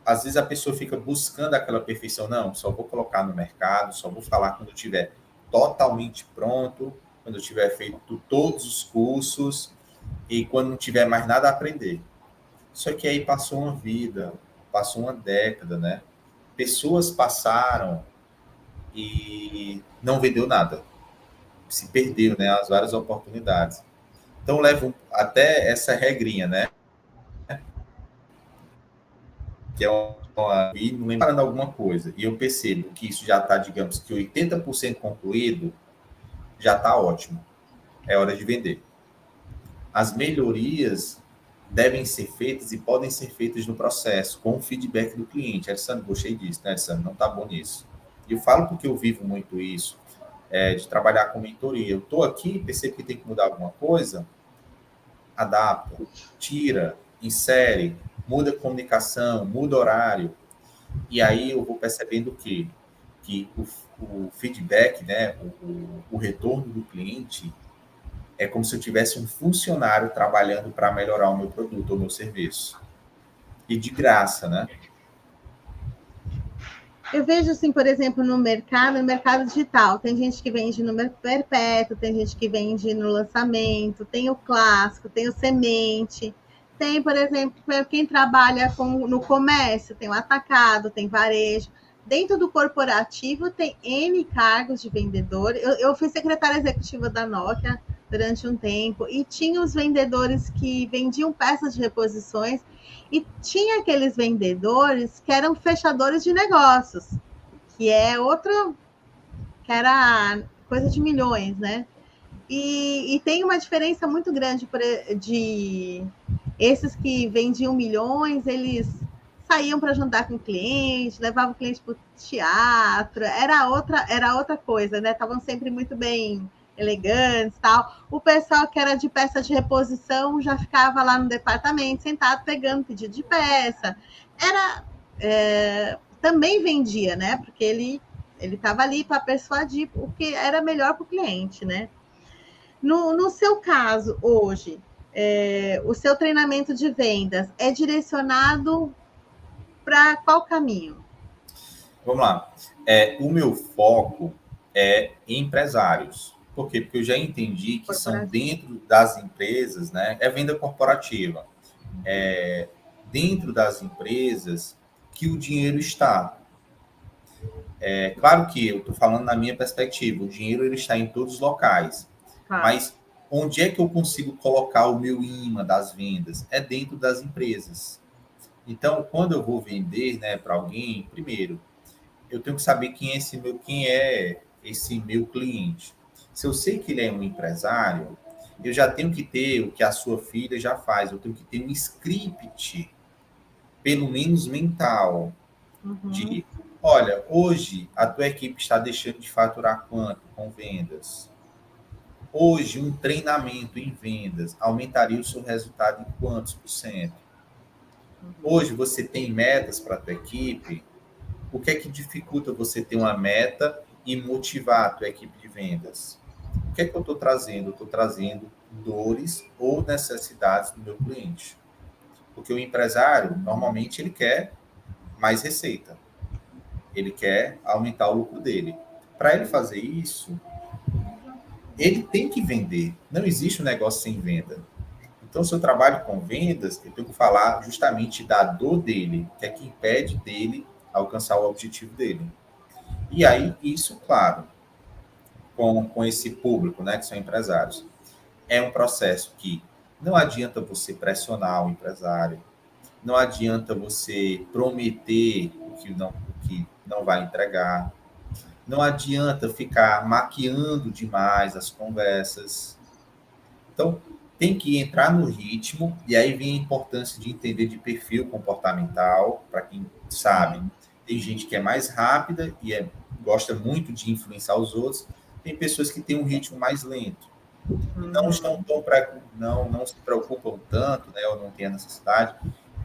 Às vezes a pessoa fica buscando aquela perfeição. Não, só vou colocar no mercado, só vou falar quando estiver totalmente pronto, quando eu tiver feito todos os cursos e quando não tiver mais nada a aprender. Só que aí passou uma vida, passou uma década, né? Pessoas passaram e não vendeu nada. Se perdeu, né? As várias oportunidades. Então, levo até essa regrinha, né? Que é e não lembrando alguma coisa. E eu percebo que isso já está, digamos que 80% concluído, já está ótimo. É hora de vender. As melhorias devem ser feitas e podem ser feitas no processo, com o feedback do cliente. Alessandro, gostei disso, né, Alessandro? Não está bom nisso. E eu falo porque eu vivo muito isso, de trabalhar com mentoria. Eu estou aqui, percebo que tem que mudar alguma coisa, adapta, tira, insere, muda a comunicação, muda horário. E aí eu vou percebendo que o feedback, né, o retorno do cliente é como se eu tivesse um funcionário trabalhando para melhorar o meu produto ou meu serviço. E de graça, né? Eu vejo assim, por exemplo, no mercado digital, tem gente que vende número perpétuo, tem gente que vende no lançamento, tem o clássico, tem o semente, tem, por exemplo, quem trabalha no comércio, tem o atacado, tem varejo. Dentro do corporativo tem N cargos de vendedor. Eu fui secretária executiva da Nokia durante um tempo e tinha os vendedores que vendiam peças de reposições e tinha aqueles vendedores que eram fechadores de negócios, que é outro, que era coisa de milhões, né? E tem uma diferença muito grande de esses que vendiam milhões, eles saíam para jantar com o cliente, levavam o cliente para o teatro, era outra coisa, né? Estavam sempre muito bem elegantes, tal. O pessoal que era de peça de reposição já ficava lá no departamento, sentado, pegando pedido de peça. Também vendia, né? Porque ele estava ali para persuadir o que era melhor para o cliente, né? No seu caso, hoje, o seu treinamento de vendas é direcionado para qual caminho? Vamos lá. O meu foco é em empresários. Por quê? Porque eu já entendi que são dentro das empresas, né? É venda corporativa. Dentro das empresas que o dinheiro está. Claro que eu estou falando na minha perspectiva, o dinheiro ele está em todos os locais. Mas onde é que eu consigo colocar o meu imã das vendas? É dentro das empresas. Então, quando eu vou vender, né, para alguém, primeiro, eu tenho que saber quem é esse meu cliente. Se eu sei que ele é um empresário, eu já tenho que ter o que a sua filha já faz. Eu tenho que ter um script, pelo menos mental, de, olha, hoje a tua equipe está deixando de faturar quanto com vendas? Hoje, um treinamento em vendas aumentaria o seu resultado em quantos por cento? Hoje, você tem metas para a tua equipe? O que é que dificulta você ter uma meta e motivar a tua equipe de vendas? O que é que eu estou trazendo? Eu estou trazendo dores ou necessidades do meu cliente. Porque o empresário, normalmente, ele quer mais receita. Ele quer aumentar o lucro dele. Para ele fazer isso, ele tem que vender. Não existe um negócio sem venda. Então, se eu trabalho com vendas, eu tenho que falar justamente da dor dele, que é que impede dele alcançar o objetivo dele. E aí, isso, claro, com esse público, né, que são empresários, é um processo que não adianta você pressionar o empresário, não adianta você prometer o que não vai entregar, não adianta ficar maquiando demais as conversas. Então, tem que entrar no ritmo, e aí vem a importância de entender de perfil comportamental, para quem sabe. Tem gente que é mais rápida e gosta muito de influenciar os outros, tem pessoas que têm um ritmo mais lento. E não se preocupam tanto, né, ou não têm a necessidade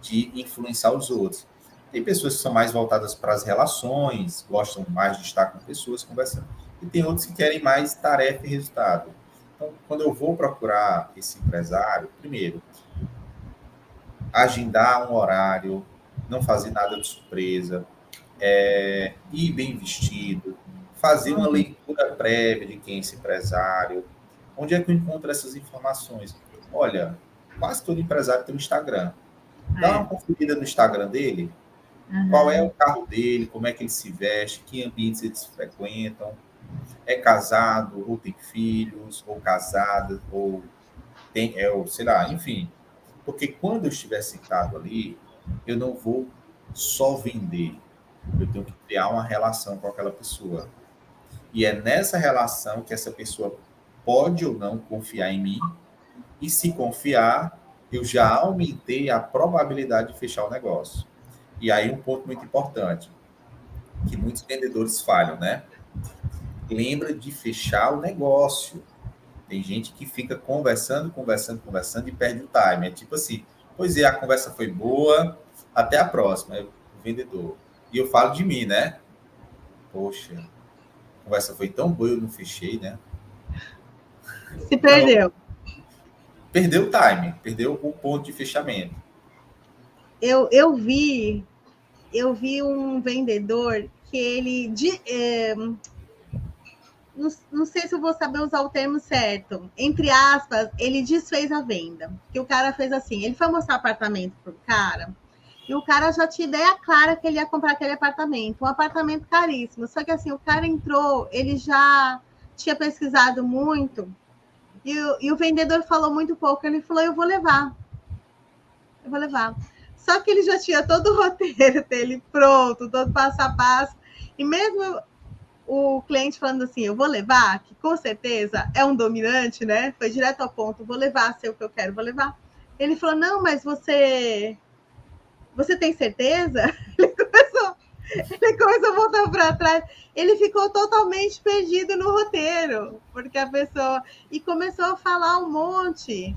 de influenciar os outros. Tem pessoas que são mais voltadas para as relações, gostam mais de estar com pessoas conversando, e tem outros que querem mais tarefa e resultado. Então, quando eu vou procurar esse empresário, primeiro, agendar um horário, não fazer nada de surpresa, ir bem vestido, fazer uma leitura prévia de quem é esse empresário. Onde é que eu encontro essas informações? Olha, quase todo empresário tem um Instagram. Dá uma conferida no Instagram dele, qual é o carro dele, como é que ele se veste, que ambientes eles frequentam, é casado, ou tem filhos, ou casada, ou tem, ou, sei lá, enfim. Porque quando eu estiver sentado ali, eu não vou só vender, eu tenho que criar uma relação com aquela pessoa. E é nessa relação que essa pessoa pode ou não confiar em mim, e se confiar, eu já aumentei a probabilidade de fechar o negócio. E aí um ponto muito importante, que muitos vendedores falham, né? Lembra de fechar o negócio. Tem gente que fica conversando e perde o time. É tipo assim, pois é, a conversa foi boa, até a próxima, é o vendedor. E eu falo de mim, né? Poxa, a conversa foi tão boa, eu não fechei, né? Se perdeu. Então, perdeu o time, perdeu o ponto de fechamento. Eu vi um vendedor que ele... não sei se eu vou saber usar o termo certo. Entre aspas, ele desfez a venda. Que o cara fez assim, ele foi mostrar apartamento pro cara, e o cara já tinha ideia clara que ele ia comprar aquele apartamento. Um apartamento caríssimo. Só que assim, o cara entrou, ele já tinha pesquisado muito, e o vendedor falou muito pouco. Ele falou, eu vou levar. Só que ele já tinha todo o roteiro dele pronto, todo passo a passo. E mesmo o cliente falando assim, eu vou levar, que com certeza é um dominante, né? Foi direto ao ponto, vou levar, sei o que eu quero, vou levar. Ele falou, não, mas você tem certeza? Ele começou a voltar para trás. Ele ficou totalmente perdido no roteiro, porque a pessoa... E começou a falar um monte.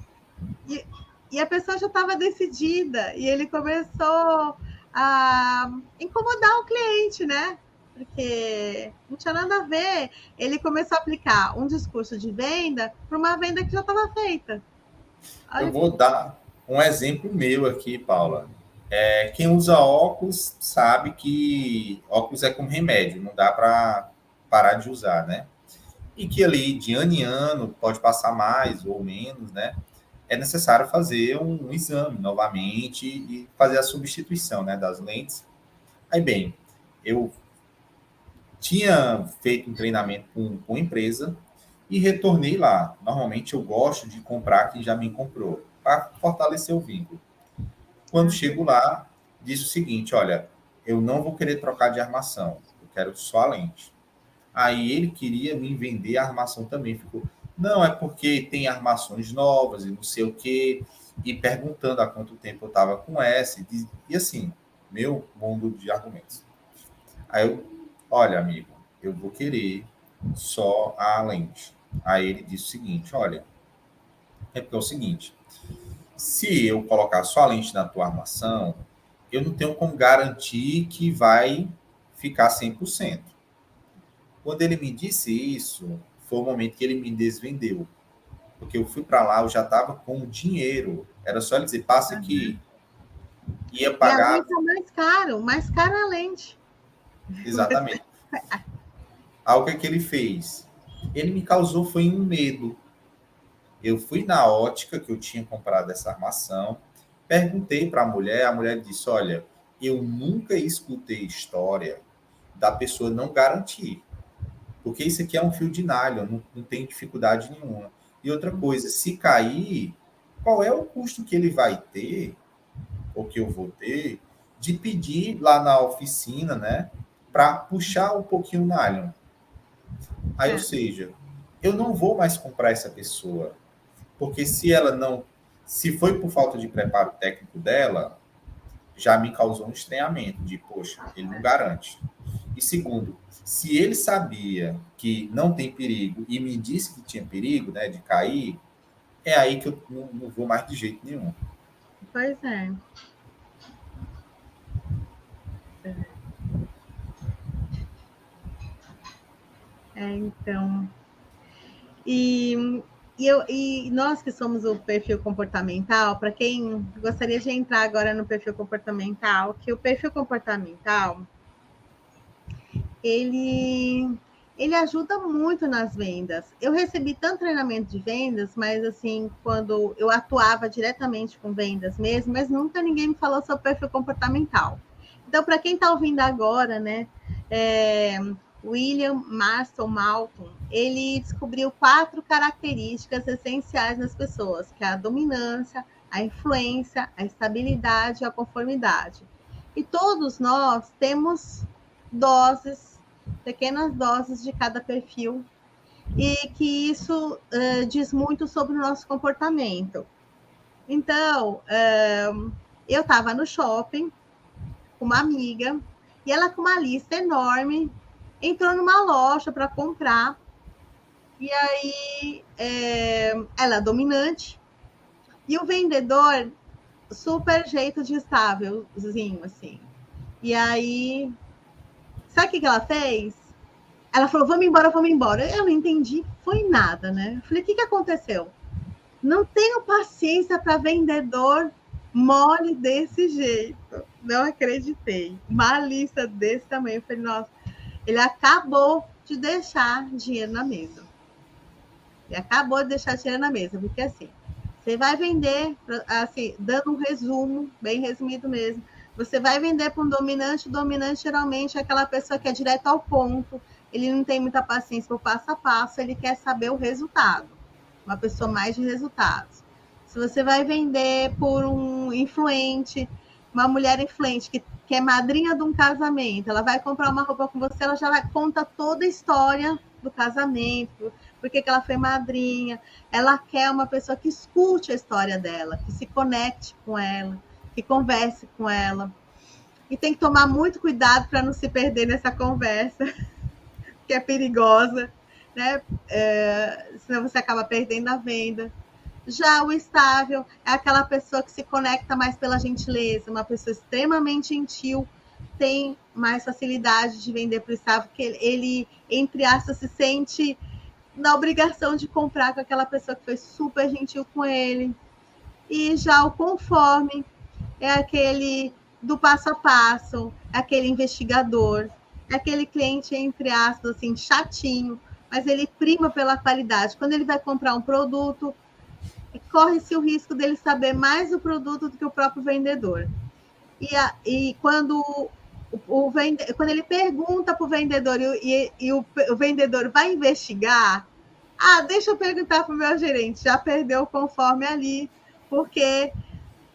E a pessoa já estava decidida. E ele começou a incomodar o cliente, né? Porque não tinha nada a ver. Ele começou a aplicar um discurso de venda para uma venda que já estava feita. Eu vou dar um exemplo meu aqui, Paula. Quem usa óculos sabe que óculos é como remédio, não dá para parar de usar, né? E que ali, de ano em ano, pode passar mais ou menos, né? É necessário fazer um exame novamente e fazer a substituição, né, das lentes. Aí, bem, eu tinha feito um treinamento com empresa e retornei lá. Normalmente eu gosto de comprar quem já me comprou, para fortalecer o vínculo. Quando chego lá, diz o seguinte, olha, eu não vou querer trocar de armação, eu quero só a lente. Aí ele queria me vender a armação também, ficou, não, é porque tem armações novas e não sei o quê, e perguntando há quanto tempo eu estava com essa, e assim, meu mundo de argumentos. Aí eu, olha, amigo, eu vou querer só a lente. Aí ele disse o seguinte, olha, é porque é o seguinte, se eu colocar só a lente na tua armação, eu não tenho como garantir que vai ficar 100%. Quando ele me disse isso, foi o momento que ele me desvendeu. Porque eu fui para lá, eu já estava com o dinheiro. Era só ele dizer, passa aqui. Ia pagar... E a lente é mais caro a lente. Exatamente. Aí o que ele fez? Ele me causou foi um medo. Eu fui na ótica que eu tinha comprado essa armação, perguntei para a mulher disse, olha, eu nunca escutei história da pessoa não garantir, porque isso aqui é um fio de nylon, não tem dificuldade nenhuma. E outra coisa, se cair, qual é o custo que ele vai ter, ou que eu vou ter, de pedir lá na oficina, né, para puxar um pouquinho o nylon. Aí, ou seja, eu não vou mais comprar essa pessoa, porque se foi por falta de preparo técnico dela, já me causou um estranhamento de, poxa, ele não garante. E segundo, se ele sabia que não tem perigo e me disse que tinha perigo, né, de cair, é aí que eu não vou mais de jeito nenhum. Pois é. Então... E nós que somos o perfil comportamental, para quem gostaria de entrar agora no perfil comportamental, que o perfil comportamental, ele ajuda muito nas vendas. Eu recebi tanto treinamento de vendas, mas assim, quando eu atuava diretamente com vendas mesmo, mas nunca ninguém me falou sobre perfil comportamental. Então, para quem está ouvindo agora, né, William Marston Malton, ele descobriu 4 características essenciais nas pessoas, que é a dominância, a influência, a estabilidade e a conformidade. E todos nós temos pequenas doses de cada perfil, e que isso diz muito sobre o nosso comportamento. Então, eu estava no shopping com uma amiga, e ela com uma lista enorme, entrou numa loja para comprar, e aí ela é dominante, e o vendedor, super jeito de estávelzinho, assim. E aí, sabe o que ela fez? Ela falou, vamos embora. Eu não entendi, foi nada, né? Eu falei, o que aconteceu? Não tenho paciência para vendedor mole desse jeito. Não acreditei. Uma lista desse tamanho. Eu falei, nossa. ele acabou de deixar dinheiro na mesa. Ele acabou de deixar dinheiro na mesa, porque assim, você vai vender, assim, dando um resumo, bem resumido mesmo, você vai vender para um dominante, o dominante geralmente é aquela pessoa que é direto ao ponto, ele não tem muita paciência para o passo a passo, ele quer saber o resultado, uma pessoa mais de resultados. Se você vai vender por um influente, uma mulher influente que é madrinha de um casamento, ela vai comprar uma roupa com você, ela já vai conta toda a história do casamento, por que ela foi madrinha, ela quer uma pessoa que escute a história dela, que se conecte com ela, que converse com ela. E tem que tomar muito cuidado para não se perder nessa conversa, que é perigosa, né? Senão você acaba perdendo a venda. Já o estável é aquela pessoa que se conecta mais pela gentileza, uma pessoa extremamente gentil, tem mais facilidade de vender para o estável, porque ele, entre aspas, se sente na obrigação de comprar com aquela pessoa que foi super gentil com ele. E já o conforme é aquele do passo a passo, é aquele investigador, é aquele cliente, entre aspas, assim, chatinho, mas ele prima pela qualidade. Quando ele vai comprar um produto, corre-se o risco dele saber mais do produto do que o próprio vendedor. E quando quando ele pergunta para o vendedor e o vendedor vai investigar, deixa eu perguntar para o meu gerente, já perdeu o conforme ali, porque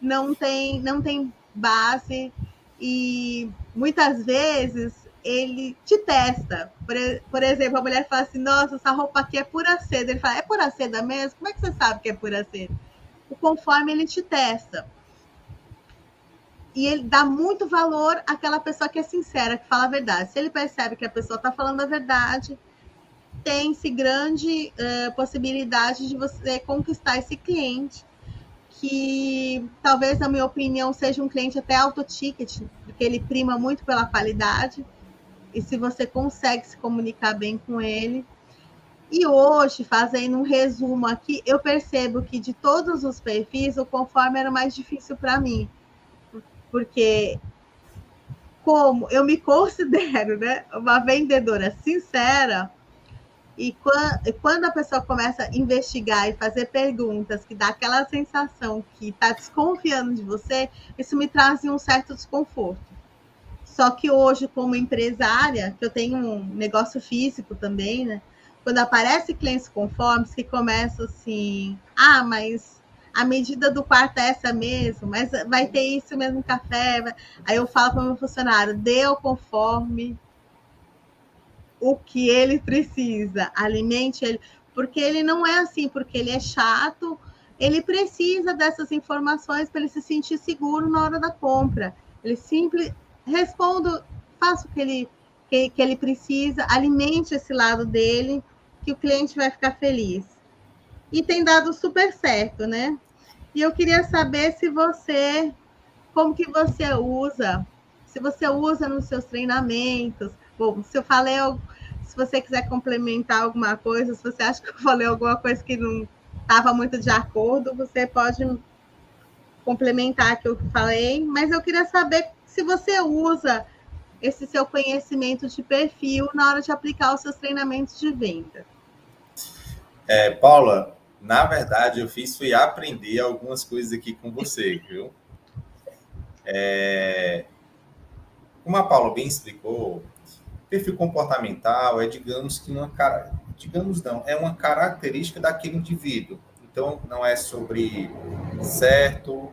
não tem base e muitas vezes ele te testa. Por exemplo, a mulher fala assim, nossa, essa roupa aqui é pura seda. Ele fala, é pura seda mesmo? Como é que você sabe que é pura seda? O conforme ele te testa. E ele dá muito valor àquela pessoa que é sincera, que fala a verdade. Se ele percebe que a pessoa está falando a verdade, tem-se grande possibilidade de você conquistar esse cliente, que talvez, na minha opinião, seja um cliente até alto ticket, porque ele prima muito pela qualidade, e se você consegue se comunicar bem com ele. E hoje, fazendo um resumo aqui, eu percebo que de todos os perfis, o conforme era o mais difícil para mim, porque como eu me considero, né, uma vendedora sincera, e quando a pessoa começa a investigar e fazer perguntas que dá aquela sensação que está desconfiando de você, isso me traz um certo desconforto. Só que hoje, como empresária, que eu tenho um negócio físico também, né? Quando aparece clientes conformes que começam assim, mas a medida do quarto é essa mesmo, mas vai ter isso mesmo café. Aí eu falo para o meu funcionário, dê o conforme o que ele precisa, alimente ele, porque ele não é assim, porque ele é chato, ele precisa dessas informações para ele se sentir seguro na hora da compra. Ele simples respondo, faça o que ele precisa, alimente esse lado dele, que o cliente vai ficar feliz. E tem dado super certo, né? E eu queria saber se você, como que você usa, se você usa nos seus treinamentos. Bom, se eu falei, se você quiser complementar alguma coisa, se você acha que eu falei alguma coisa que não estava muito de acordo, você pode complementar aquilo que eu falei, mas eu queria saber se você usa esse seu conhecimento de perfil na hora de aplicar os seus treinamentos de venda. Paula, na verdade, eu fui aprender algumas coisas aqui com você, viu? Como a Paula bem explicou, perfil comportamental é, digamos que é uma característica daquele indivíduo. Então, não é sobre certo,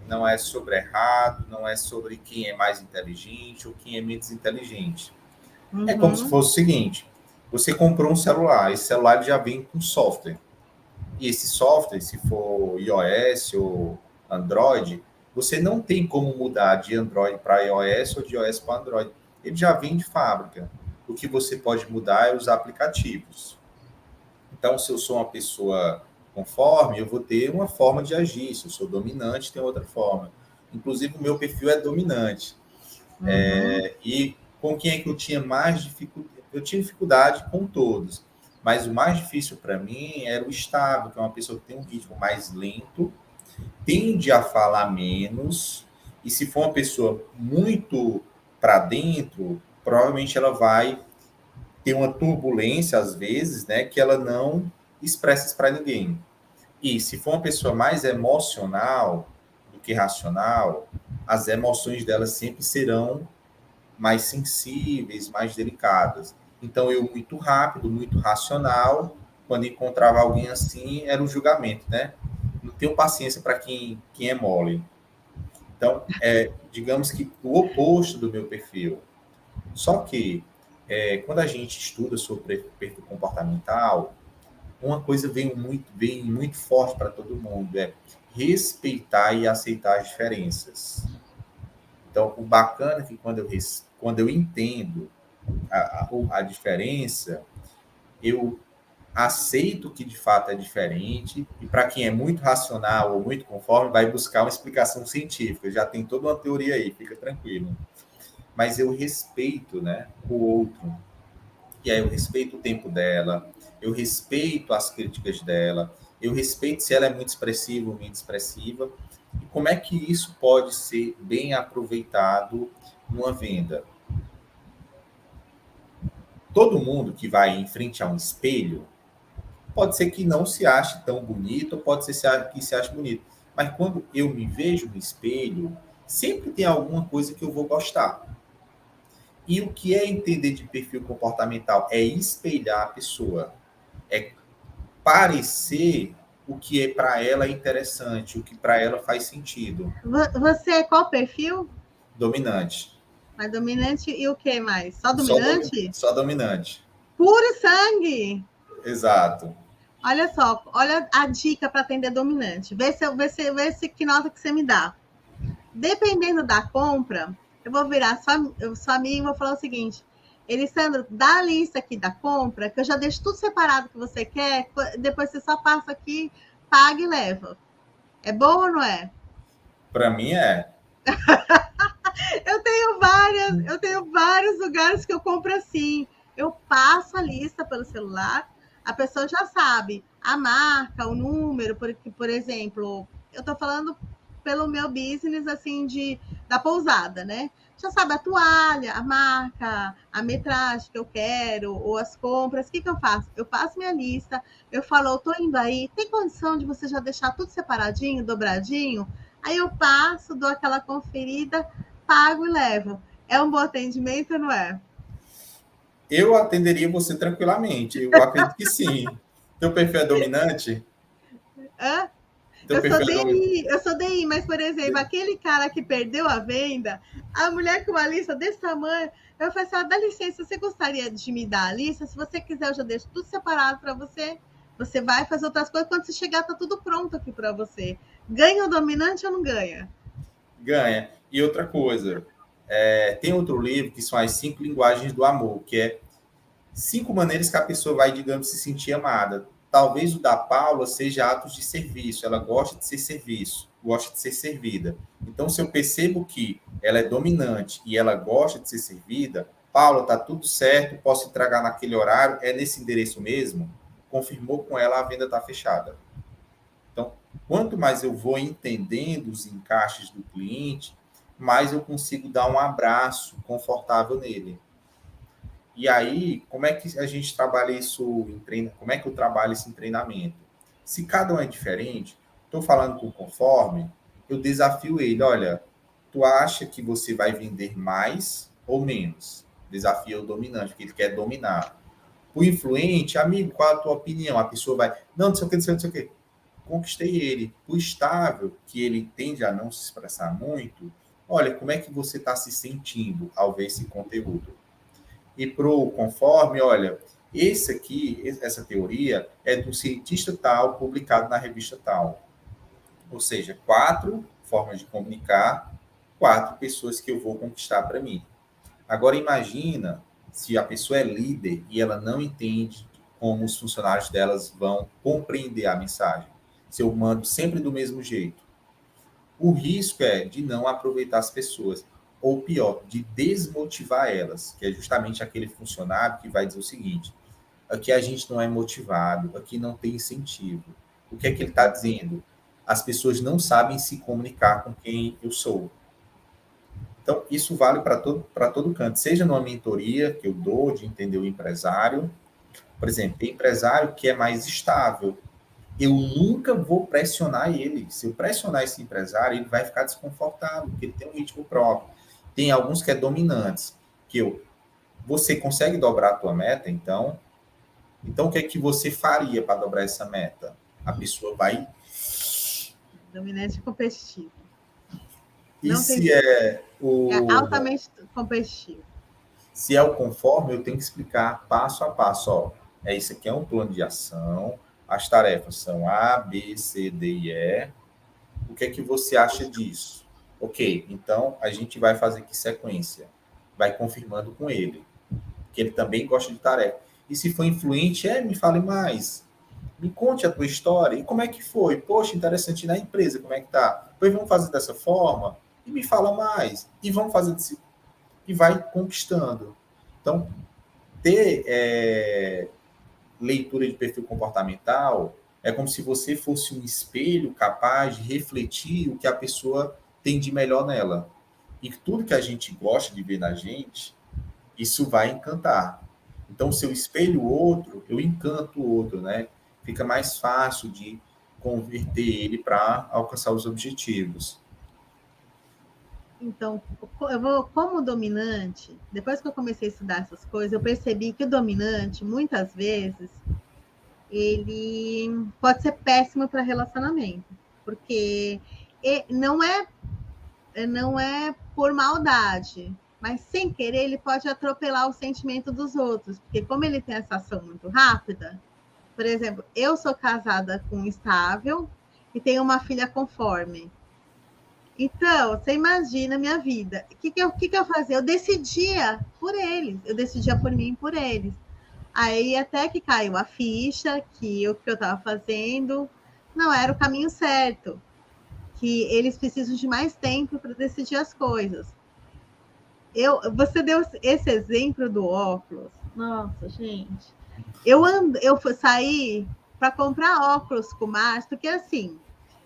não é sobre errado, não é sobre quem é mais inteligente ou quem é menos inteligente. É como se fosse o seguinte, você comprou um celular, esse celular já vem com software. E esse software, se for iOS ou Android, você não tem como mudar de Android para iOS ou de iOS para Android. Ele já vem de fábrica. O que você pode mudar é os aplicativos. Então, se eu sou uma pessoa conforme, eu vou ter uma forma de agir. Se eu sou dominante, tem outra forma. Inclusive, o meu perfil é dominante. E com quem é que eu tinha mais dificuldade? Eu tinha dificuldade com todos. Mas o mais difícil para mim era o estável, que é uma pessoa que tem um ritmo mais lento, tende a falar menos, e se for uma pessoa muito para dentro, provavelmente ela vai tem uma turbulência, às vezes, né, que ela não expressa isso para ninguém. E se for uma pessoa mais emocional do que racional, as emoções dela sempre serão mais sensíveis, mais delicadas. Então, eu, muito rápido, muito racional, quando encontrava alguém assim, era um julgamento, né? Não tenho paciência para quem é mole. Então, digamos que o oposto do meu perfil. Só que, quando a gente estuda sobre perfil comportamental, uma coisa vem muito forte para todo mundo, é respeitar e aceitar as diferenças. Então, o bacana é que quando eu entendo a diferença, eu aceito que de fato é diferente, e para quem é muito racional ou muito conforme, vai buscar uma explicação científica, já tem toda uma teoria aí, fica tranquilo. Mas eu respeito, né, o outro, e aí eu respeito o tempo dela, eu respeito as críticas dela, eu respeito se ela é muito expressiva ou muito expressiva, e como é que isso pode ser bem aproveitado numa venda. Todo mundo que vai em frente a um espelho, pode ser que não se ache tão bonito, pode ser que se ache bonito. Mas quando eu me vejo no espelho, sempre tem alguma coisa que eu vou gostar. E o que é entender de perfil comportamental? É espelhar a pessoa. É parecer o que é para ela interessante, o que para ela faz sentido. Você é qual perfil? Dominante. Mais dominante e o que mais? Só dominante? Só dominante. Puro sangue! Exato. Olha só, olha a dica para atender dominante. Vê se que nota que você me dá. Dependendo da compra, eu vou virar sua amiga e vou falar o seguinte: Elisandro, dá a lista aqui da compra, que eu já deixo tudo separado que você quer, depois você só passa aqui, paga e leva. É bom ou não é? Para mim é. Eu tenho vários lugares que eu compro assim. Eu passo a lista pelo celular, a pessoa já sabe a marca, o número, porque, por exemplo, eu estou falando pelo meu business assim da pousada, né? Já sabe a toalha, a marca, a metragem que eu quero, ou as compras. O que eu faço? Eu passo minha lista, eu falo, eu tô indo aí, tem condição de você já deixar tudo separadinho, dobradinho? Aí eu passo, dou aquela conferida, pago e levo. É um bom atendimento ou não é? Eu atenderia você tranquilamente. Eu acredito que sim. Teu perfil é dominante? Hã? Teu perfil é dominante? Eu sou DI, mas, por exemplo, aquele cara que perdeu a venda, a mulher com uma lista desse tamanho, eu falei assim, dá licença, você gostaria de me dar a lista? Se você quiser, eu já deixo tudo separado para você. Você vai fazer outras coisas, quando você chegar, tá tudo pronto aqui para você. Ganha o dominante ou não ganha? Ganha. E outra coisa, tem outro livro que são as 5 linguagens do amor, que é 5 maneiras que a pessoa vai, digamos, se sentir amada. Talvez o da Paula seja atos de serviço. Ela gosta de ser serviço, gosta de ser servida. Então, se eu percebo que ela é dominante e ela gosta de ser servida, Paula, tá tudo certo, posso entregar naquele horário, é nesse endereço mesmo? Confirmou com ela, a venda está fechada. Então, quanto mais eu vou entendendo os encaixes do cliente, mais eu consigo dar um abraço confortável nele. E aí, como é que a gente trabalha isso em treinamento? Como é que eu trabalho isso em treinamento? Se cada um é diferente, estou falando com conforme, eu desafio ele, olha, tu acha que você vai vender mais ou menos? Desafio o dominante, porque ele quer dominar. O influente, amigo, qual a tua opinião? A pessoa vai, não sei o que, não sei o que, não sei o que. Conquistei ele. O estável, que ele tende a não se expressar muito, olha, como é que você está se sentindo ao ver esse conteúdo? E para o conforme, olha, esse aqui, essa teoria é do cientista tal, publicado na revista tal. Ou seja, 4 formas de comunicar, 4 pessoas que eu vou conquistar para mim. Agora imagina se a pessoa é líder e ela não entende como os funcionários delas vão compreender a mensagem. Se eu mando sempre do mesmo jeito. O risco é de não aproveitar as pessoas, ou pior, de desmotivar elas, que é justamente aquele funcionário que vai dizer o seguinte: aqui a gente não é motivado, aqui não tem incentivo. O que é que ele está dizendo? As pessoas não sabem se comunicar com quem eu sou. Então, isso vale para todo canto, seja numa mentoria que eu dou de entender o empresário. Por exemplo, tem empresário que é mais estável. Eu nunca vou pressionar ele. Se eu pressionar esse empresário, ele vai ficar desconfortável, porque ele tem um ritmo próprio. Tem alguns que é dominantes, você consegue dobrar a tua meta, então o que é que você faria para dobrar essa meta? A pessoa vai... Dominante competitivo. E não se tem... é É altamente competitivo. Se é o conforme, eu tenho que explicar passo a passo. Ó, isso aqui é um plano de ação, as tarefas são A, B, C, D e E. O que é que você acha disso? Ok, então a gente vai fazer que sequência? Vai confirmando com ele, que ele também gosta de tarefa. E se for influente, me fale mais. Me conte a tua história. E como é que foi? Poxa, interessante na empresa, como é que tá? Pois vamos fazer dessa forma? E me fala mais. E vamos fazer desse... E vai conquistando. Então, ter leitura de perfil comportamental é como se você fosse um espelho capaz de refletir o que a pessoa tem de melhor nela. E tudo que a gente gosta de ver na gente, isso vai encantar. Então, se eu espelho o outro, eu encanto o outro, né? Fica mais fácil de converter ele para alcançar os objetivos. Então, como dominante, depois que eu comecei a estudar essas coisas, eu percebi que o dominante, muitas vezes, ele pode ser péssimo para relacionamento, porque não é por maldade, mas sem querer ele pode atropelar o sentimento dos outros, porque como ele tem essa ação muito rápida, por exemplo, eu sou casada com um estável e tenho uma filha conforme. Então, você imagina a minha vida. O que eu fazia? Eu decidia por eles, eu decidia por mim e por eles. Aí até que caiu a ficha que o que eu estava fazendo não era o caminho certo, que eles precisam de mais tempo para decidir as coisas. Você deu esse exemplo do óculos. Nossa, gente. Eu saí para comprar óculos com o Márcio, porque assim,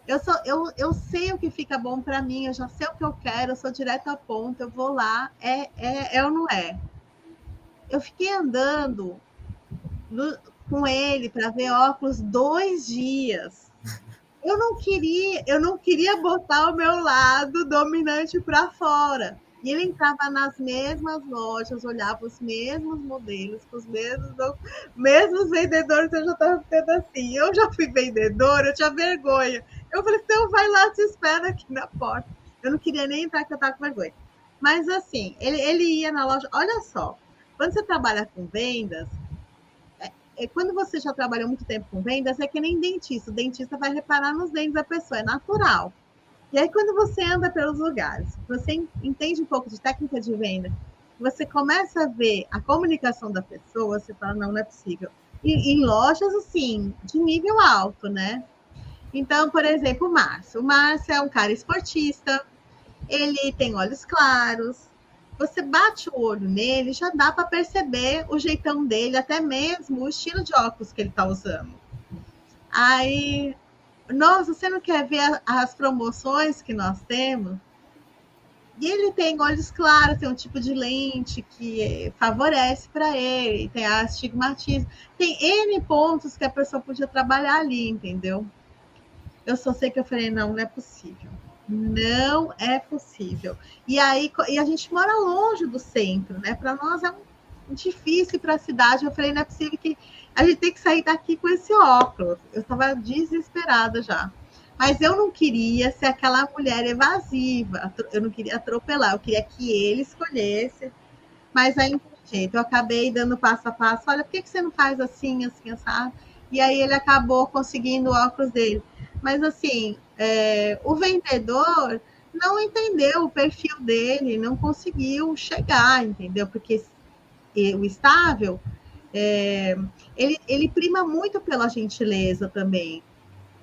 eu sei o que fica bom para mim, eu já sei o que eu quero, eu sou direto ao ponto, eu vou lá, é ou não é? Eu fiquei andando com ele para ver óculos 2 dias. Eu não queria botar o meu lado dominante para fora. E ele entrava nas mesmas lojas, olhava os mesmos modelos, com os mesmos vendedores. Eu já estava ficando assim. Eu já fui vendedora, eu tinha vergonha. Eu falei, então vai lá, te espera aqui na porta. Eu não queria nem entrar, porque eu estava com vergonha. Mas assim, ele ia na loja. Olha só, quando você trabalha com vendas, quando você já trabalhou muito tempo com vendas, é que nem dentista. O dentista vai reparar nos dentes da pessoa, é natural. E aí, quando você anda pelos lugares, você entende um pouco de técnica de venda, você começa a ver a comunicação da pessoa, você fala, não é possível. E em lojas, assim, de nível alto, né? Então, por exemplo, o Márcio. O Márcio é um cara esportista, ele tem olhos claros, você bate o olho nele, já dá para perceber o jeitão dele, até mesmo o estilo de óculos que ele está usando. Aí, nossa, você não quer ver as promoções que nós temos? E ele tem olhos claros, tem um tipo de lente que favorece para ele, tem a astigmatismo, tem N pontos que a pessoa podia trabalhar ali, entendeu? Eu só sei que eu falei, não é possível. Não é possível. E aí, e a gente mora longe do centro, né? Para nós é difícil para a cidade. Eu falei, não é possível que a gente tem que sair daqui com esse óculos. Eu estava desesperada já. Mas eu não queria ser aquela mulher evasiva. Eu não queria atropelar. Eu queria que ele escolhesse. Mas aí, jeito, eu acabei dando passo a passo. Olha, por que você não faz assim, assim, sabe? E aí ele acabou conseguindo o óculos dele. Mas assim, o vendedor não entendeu o perfil dele, não conseguiu chegar, entendeu? Porque o estável, ele prima muito pela gentileza também.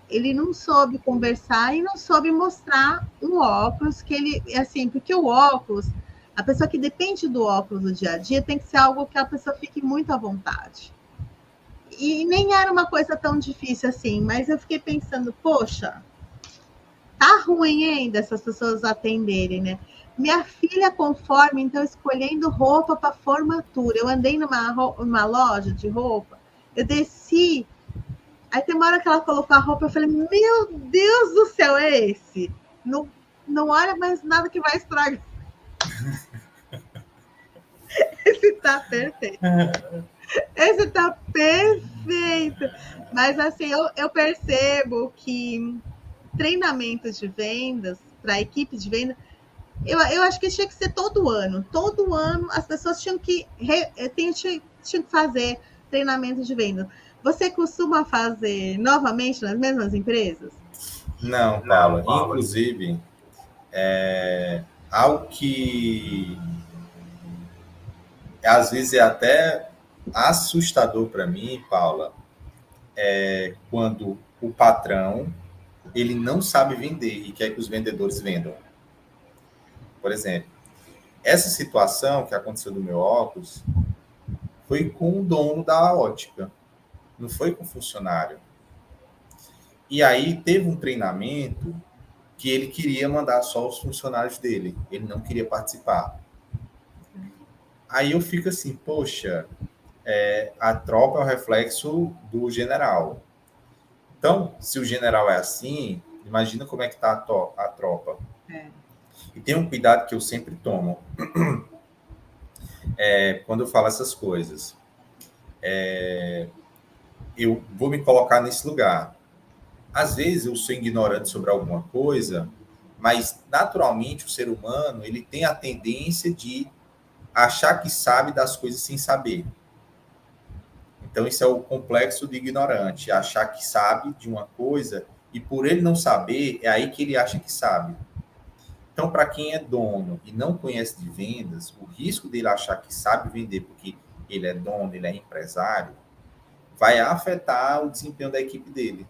Ele não soube conversar e não soube mostrar um óculos que ele, assim, porque o óculos, a pessoa que depende do óculos do dia a dia tem que ser algo que a pessoa fique muito à vontade. E nem era uma coisa tão difícil assim, mas eu fiquei pensando, poxa, tá ruim ainda essas pessoas atenderem, né? Minha filha conforme, então, escolhendo roupa para formatura. Eu andei numa loja de roupa, eu desci, aí tem uma hora que ela colocou a roupa, eu falei, meu Deus do céu, é esse? Não, não olha mais nada que vai estragar. Esse tá perfeito. Esse tá perfeito. Mas assim, eu percebo que treinamentos de vendas, para equipe de venda, eu acho que tinha que ser todo ano. Todo ano as pessoas tinham que fazer treinamento de venda. Você costuma fazer novamente nas mesmas empresas? Não, Paula. Inclusive, algo que às vezes é até assustador para mim, Paula, é quando o patrão ele não sabe vender e quer que os vendedores vendam. Por exemplo, essa situação que aconteceu do meu óculos foi com o dono da ótica, não foi com o funcionário. E aí teve um treinamento que ele queria mandar só os funcionários dele, ele não queria participar. Aí eu fico assim, poxa, a tropa é o reflexo do general. Então, se o general é assim, imagina como é que está a tropa. E tem um cuidado que eu sempre tomo quando eu falo essas coisas. Eu vou me colocar nesse lugar. Às vezes eu sou ignorante sobre alguma coisa, mas naturalmente o ser humano ele tem a tendência de achar que sabe das coisas sem saber. Então isso é o complexo do ignorante, achar que sabe de uma coisa e por ele não saber, é aí que ele acha que sabe. Então, para quem é dono e não conhece de vendas, o risco dele achar que sabe vender porque ele é dono, ele é empresário, vai afetar o desempenho da equipe dele.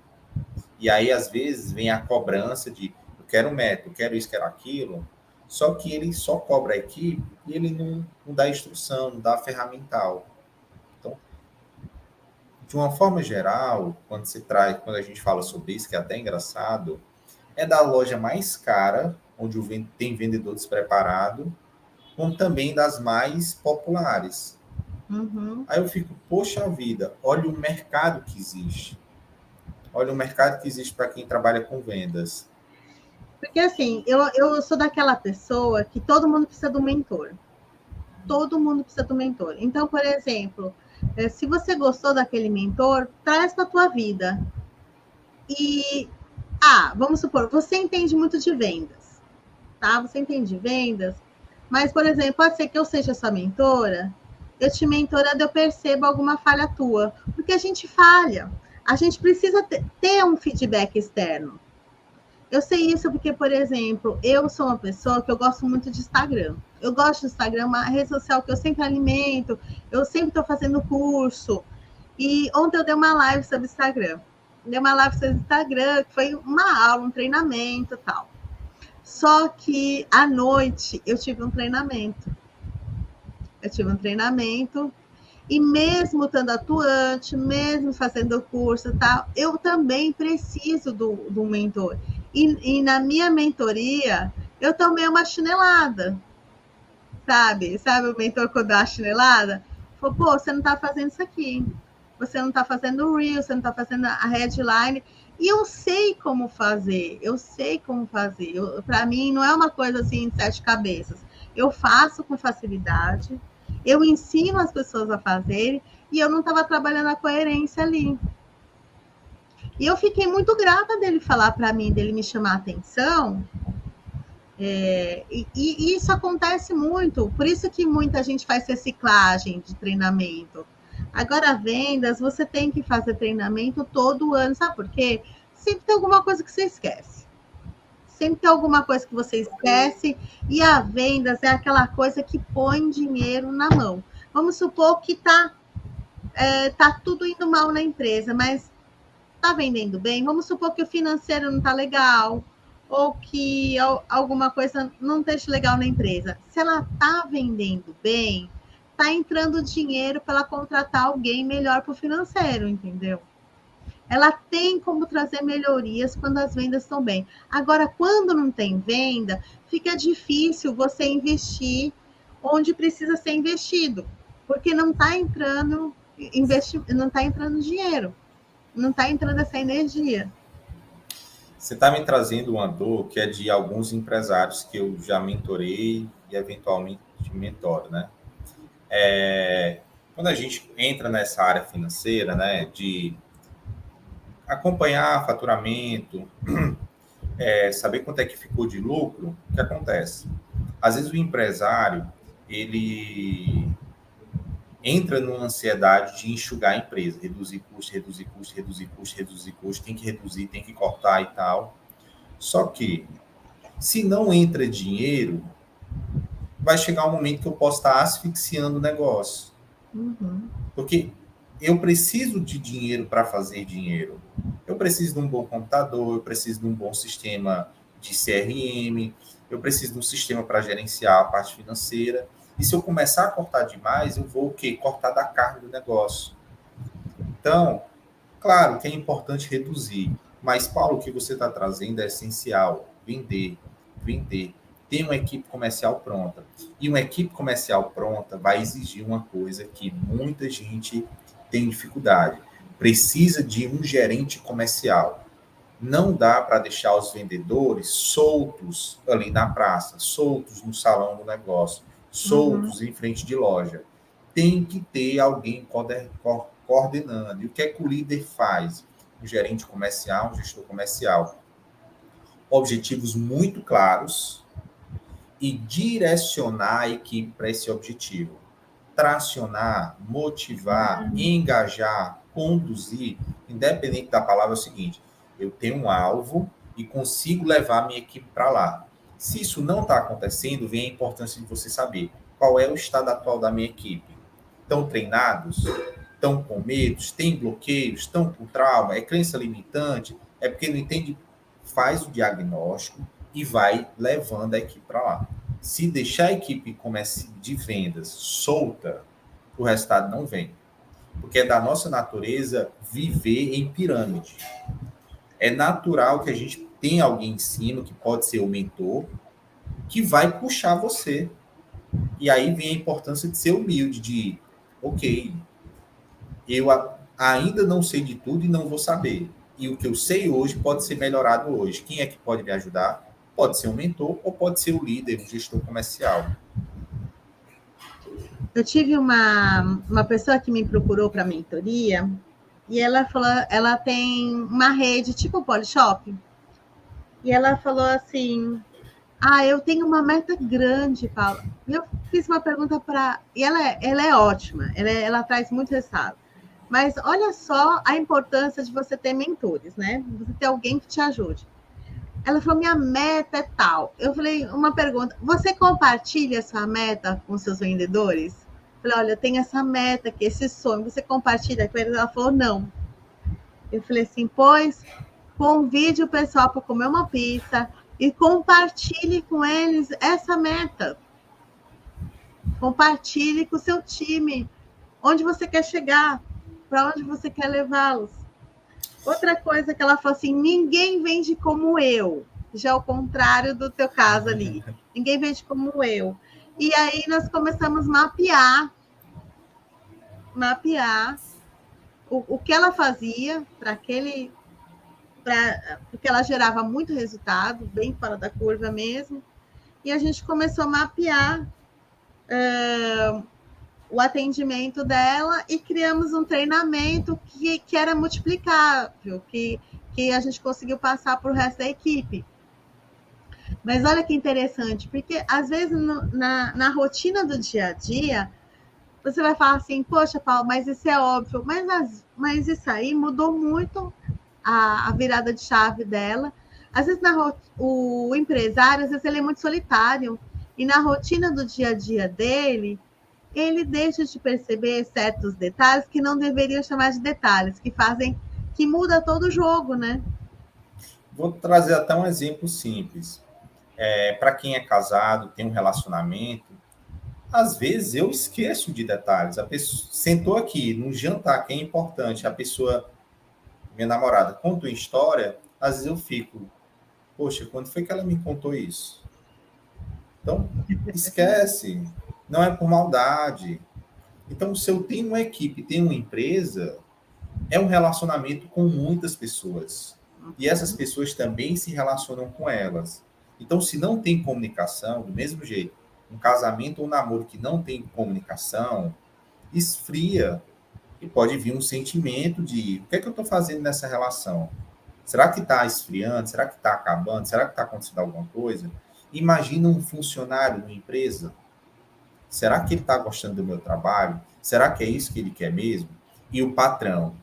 E aí, às vezes, vem a cobrança de eu quero método, quero isso, quero aquilo, só que ele só cobra a equipe e ele não dá instrução, não dá ferramental. Então, de uma forma geral, quando a gente fala sobre isso, que é até engraçado, é da loja mais cara, onde tem vendedor despreparado, como também das mais populares. Uhum. Aí eu fico, poxa vida, olha o mercado que existe. Olha o mercado que existe para quem trabalha com vendas. Porque assim, eu sou daquela pessoa que todo mundo precisa de um mentor. Todo mundo precisa de um mentor. Então, por exemplo, se você gostou daquele mentor, traz para a tua vida. E, vamos supor, você entende muito de vendas, tá? Você entende de vendas, mas, por exemplo, pode ser que eu seja sua mentora, eu te mentorando, eu percebo alguma falha tua, porque a gente falha. A gente precisa ter um feedback externo. Eu sei isso porque, por exemplo, eu sou uma pessoa que eu gosto muito de Instagram. Eu gosto do Instagram, uma rede social que eu sempre alimento, eu sempre estou fazendo curso. E ontem eu dei uma live sobre Instagram. Dei uma live sobre Instagram, que foi uma aula, um treinamento e tal. Só que à noite eu tive um treinamento. E mesmo estando atuante, mesmo fazendo curso e tal, eu também preciso do mentor. E na minha mentoria, eu tomei uma chinelada, sabe? Sabe o mentor quando dá a chinelada? Falou, pô, você não está fazendo isso aqui. Você não está fazendo o Reel, você não está fazendo a headline. E eu sei como fazer, Para mim, não é uma coisa assim, sete cabeças. Eu faço com facilidade, eu ensino as pessoas a fazerem, e eu não estava trabalhando a coerência ali. E eu fiquei muito grata dele falar para mim, dele me chamar a atenção. E isso acontece muito, por isso que muita gente faz reciclagem de treinamento. Agora, vendas, você tem que fazer treinamento todo ano, sabe por quê? Sempre tem alguma coisa que você esquece. Sempre tem alguma coisa que você esquece, e a vendas é aquela coisa que põe dinheiro na mão. Vamos supor que tá tudo indo mal na empresa, mas está vendendo bem. Vamos supor que o financeiro não está legal, ou que alguma coisa não esteja legal na empresa. Se ela está vendendo bem, está entrando dinheiro para ela contratar alguém melhor para o financeiro, entendeu? ela tem como trazer melhorias quando as vendas estão bem. Agora, quando não tem venda, fica difícil você investir onde precisa ser investido, porque não está entrando não está entrando dinheiro, não está entrando essa energia. Você está me trazendo uma dor que é de alguns empresários que eu já mentorei e eventualmente mentoro, né? Quando a gente entra nessa área financeira, né, de acompanhar faturamento, saber quanto é que ficou de lucro, o que acontece? Às vezes o empresário, ele entra numa ansiedade de enxugar a empresa, reduzir custo, reduzir custo, reduzir custo, reduzir custo, tem que reduzir, tem que cortar e tal. Só que, se não entra dinheiro, vai chegar um momento que eu posso estar asfixiando o negócio. Uhum. Porque eu preciso de dinheiro para fazer dinheiro. Eu preciso de um bom computador, eu preciso de um bom sistema de CRM, eu preciso de um sistema para gerenciar a parte financeira. E se eu começar a cortar demais, eu vou o quê? Cortar da carne do negócio. Então, claro que é importante reduzir, mas, Paulo, o que você está trazendo é essencial. Vender, vender. Ter uma equipe comercial pronta. E uma equipe comercial pronta vai exigir uma coisa que muita gente tem dificuldade. Precisa de um gerente comercial. Não dá para deixar os vendedores soltos ali na praça, soltos no salão do negócio, soltos em frente de loja. Tem que ter alguém coordenando. E o que é que o líder faz? Um gerente comercial, um gestor comercial. Objetivos muito claros e direcionar a equipe para esse objetivo. Tracionar, motivar, engajar, conduzir, independente da palavra, é o seguinte: eu tenho um alvo e consigo levar a minha equipe para lá. Se isso não está acontecendo, vem a importância de você saber qual é o estado atual da minha equipe. Estão treinados? Estão com medos? Tem bloqueios? Estão com trauma? É crença limitante? É porque não entende? Faz o diagnóstico e vai levando a equipe para lá. Se deixar a equipe de vendas solta, o resultado não vem. Porque é da nossa natureza viver em pirâmide. É natural que a gente tenha alguém em cima, que pode ser o mentor, que vai puxar você. E aí vem a importância de ser humilde, de, ok, eu ainda não sei de tudo e não vou saber. E o que eu sei hoje pode ser melhorado hoje. Quem é que pode me ajudar? Pode ser um mentor ou pode ser o líder, um gestor comercial. Eu tive uma pessoa que me procurou para mentoria e ela falou, ela tem uma rede tipo Polishop. E ela falou assim: "Ah, eu tenho uma meta grande, Paula." E eu fiz uma pergunta para. E ela é ótima, ela traz muito resultado. Mas olha só a importância de você ter mentores, né? Você ter alguém que te ajude. Ela falou: "Minha meta é tal." Eu falei: "Uma pergunta, você compartilha sua meta com seus vendedores?" Eu falei: "Olha, eu tenho essa meta aqui, esse sonho, você compartilha com eles?" Ela falou: "Não." Eu falei assim: "Pois, convide o pessoal para comer uma pizza e compartilhe com eles essa meta. Compartilhe com o seu time onde você quer chegar, para onde você quer levá-los." Outra coisa que ela falou assim: "Ninguém vende como eu." Já ao contrário do teu caso ali. Ninguém vende como eu. E aí nós começamos a mapear o que ela fazia para aquele, porque ela gerava muito resultado, bem fora da curva mesmo. E a gente começou a mapear o atendimento dela e criamos um treinamento que era multiplicável, que a gente conseguiu passar para o resto da equipe. Mas olha que interessante, porque às vezes na rotina do dia a dia, você vai falar assim: "Poxa, Paulo, mas isso é óbvio." Mas isso aí mudou muito a virada de chave dela. Às vezes o empresário, às vezes ele é muito solitário, e na rotina do dia a dia dele, ele deixa de perceber certos detalhes que não deveriam chamar de detalhes, que muda todo o jogo, né? Vou trazer até um exemplo simples. Para quem é casado, tem um relacionamento, às vezes eu esqueço de detalhes. A pessoa sentou aqui no jantar, que é importante, a pessoa minha namorada conta uma história, às vezes eu fico, poxa, quando foi que ela me contou isso? Então, esquece, não é por maldade. Então, se eu tenho uma equipe, tenho uma empresa, é um relacionamento com muitas pessoas. E essas pessoas também se relacionam com elas. Então, se não tem comunicação, do mesmo jeito, um casamento ou um namoro que não tem comunicação, esfria. E pode vir um sentimento de o que é que eu estou fazendo nessa relação? Será que está esfriando? Será que está acabando? Será que está acontecendo alguma coisa? Imagina um funcionário numa empresa. Será que ele está gostando do meu trabalho? Será que é isso que ele quer mesmo? E o patrão?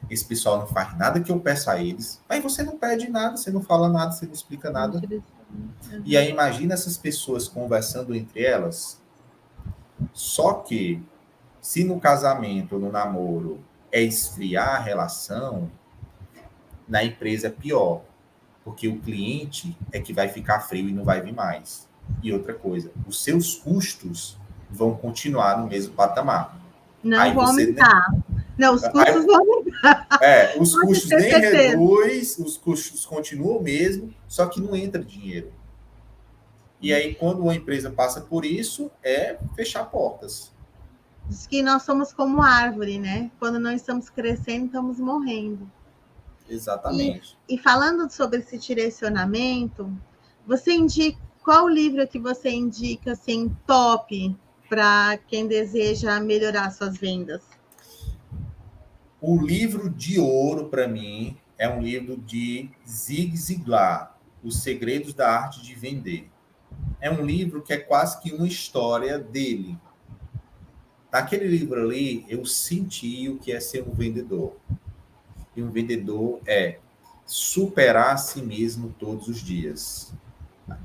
Esse pessoal não faz nada que eu peço a eles. Aí você não pede nada, você não fala nada, você não explica nada. E aí imagina essas pessoas conversando entre elas. Só que se no casamento ou no namoro é esfriar a relação, na empresa é pior, porque o cliente é que vai ficar frio e não vai vir mais. E outra coisa, os seus custos vão continuar no mesmo patamar. Não Aí vão você aumentar. Não, os custos vão aumentar. os Pode custos ter nem certeza. reduz, os custos continuam o mesmo, só que não entra dinheiro. E aí, quando uma empresa passa por isso, é fechar portas. Diz que nós somos como árvore, né? Quando não estamos crescendo, estamos morrendo. Exatamente. E falando sobre esse direcionamento, você indica qual livro que você indica assim top para quem deseja melhorar suas vendas? O livro de ouro, para mim, é um livro de Zig Ziglar, Os Segredos da Arte de Vender. É um livro que é quase que uma história dele. Naquele livro ali, eu senti o que é ser um vendedor. E um vendedor é superar a si mesmo todos os dias.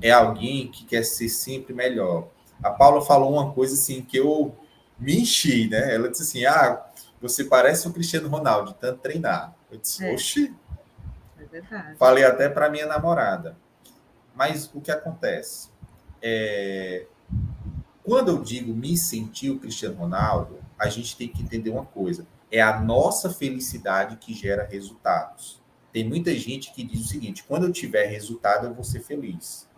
É alguém que quer ser sempre melhor. A Paula falou uma coisa assim que eu me enchi, né? Ela disse assim, você parece o Cristiano Ronaldo, de tanto treinar. Eu disse, oxi. É verdade. Falei até para minha namorada. Mas o que acontece? Quando eu digo me sentir o Cristiano Ronaldo, a gente tem que entender uma coisa. É a nossa felicidade que gera resultados. Tem muita gente que diz o seguinte, quando eu tiver resultado, eu vou ser feliz.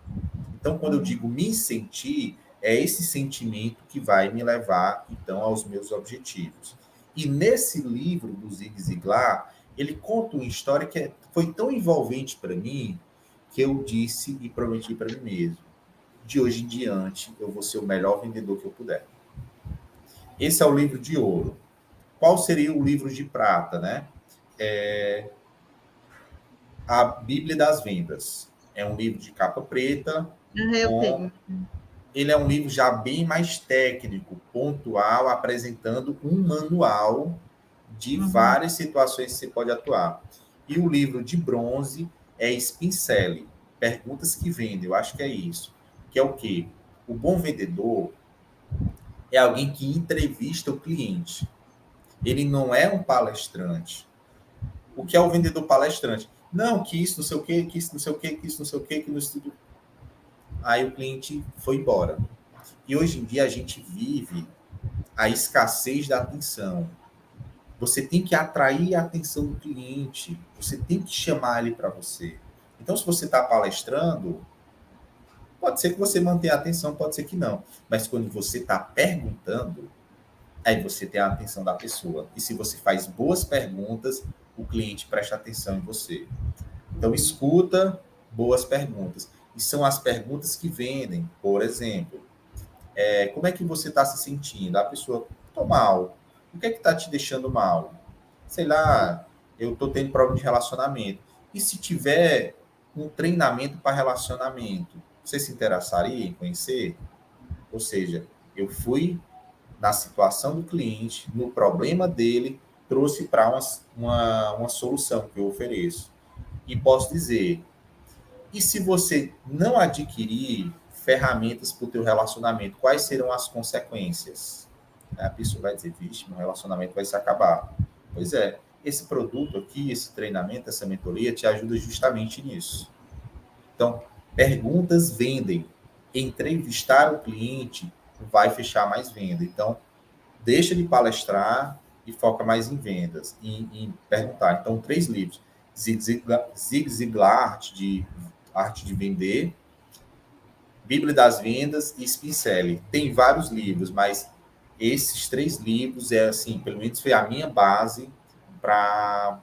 Então, quando eu digo me sentir, é esse sentimento que vai me levar, então, aos meus objetivos. E nesse livro do Zig Ziglar, ele conta uma história que foi tão envolvente para mim, que eu disse e prometi para mim mesmo. De hoje em diante, eu vou ser o melhor vendedor que eu puder. Esse é o livro de ouro. Qual seria o livro de prata, né? A Bíblia das Vendas. É um livro de capa preta, Eu tenho. ele é um livro já bem mais técnico, pontual, apresentando um manual de várias situações que você pode atuar. E o livro de bronze é Spincele, Perguntas que Vendem, eu acho que é isso. Que é o quê? O bom vendedor é alguém que entrevista o cliente. Ele não é um palestrante. O que é o vendedor palestrante? Não, que isso não sei o quê, que isso não sei o quê, que isso não sei o quê, que no estudo. Aí o cliente foi embora. E hoje em dia a gente vive a escassez da atenção. Você tem que atrair a atenção do cliente. Você tem que chamar ele para você. Então, se você está palestrando, pode ser que você mantenha a atenção, pode ser que não. Mas quando você está perguntando, aí você tem a atenção da pessoa. E se você faz boas perguntas, o cliente presta atenção em você. Então, escuta boas perguntas. E são as perguntas que vendem. Por exemplo, como é que você está se sentindo? A pessoa, estou mal. O que é que está te deixando mal? Sei lá, eu estou tendo problema de relacionamento. E se tiver um treinamento para relacionamento, você se interessaria em conhecer? Ou seja, eu fui na situação do cliente, no problema dele, trouxe para uma solução que eu ofereço. E posso dizer, e se você não adquirir ferramentas para o teu relacionamento, quais serão as consequências? A pessoa vai dizer, vixe, meu relacionamento vai se acabar. Pois é, esse produto aqui, esse treinamento, essa mentoria te ajuda justamente nisso. Então, perguntas vendem. Entrevistar o cliente vai fechar mais venda. Então, deixa de palestrar, e foca mais em vendas, em perguntar. Então, 3 livros. Zig Ziglar, Arte de Vender, Bíblia das Vendas e Spin Selling. Tem vários livros, mas esses 3 livros assim, pelo menos foi a minha base para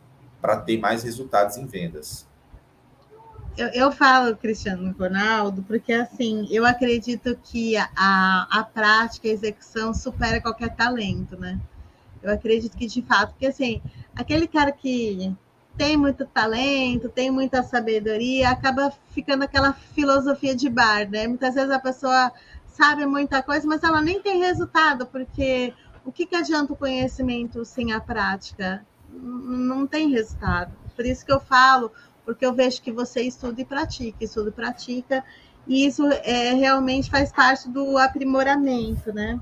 ter mais resultados em vendas. Eu falo, Cristiano Ronaldo, porque assim, eu acredito que a prática, a execução supera qualquer talento, né? Eu acredito que de fato, porque assim, aquele cara que tem muito talento, tem muita sabedoria, acaba ficando aquela filosofia de bar, né? Muitas vezes a pessoa sabe muita coisa, mas ela nem tem resultado, porque o que adianta o conhecimento sem a prática? Não tem resultado. Por isso que eu falo, porque eu vejo que você estuda e pratica, e isso realmente faz parte do aprimoramento, né?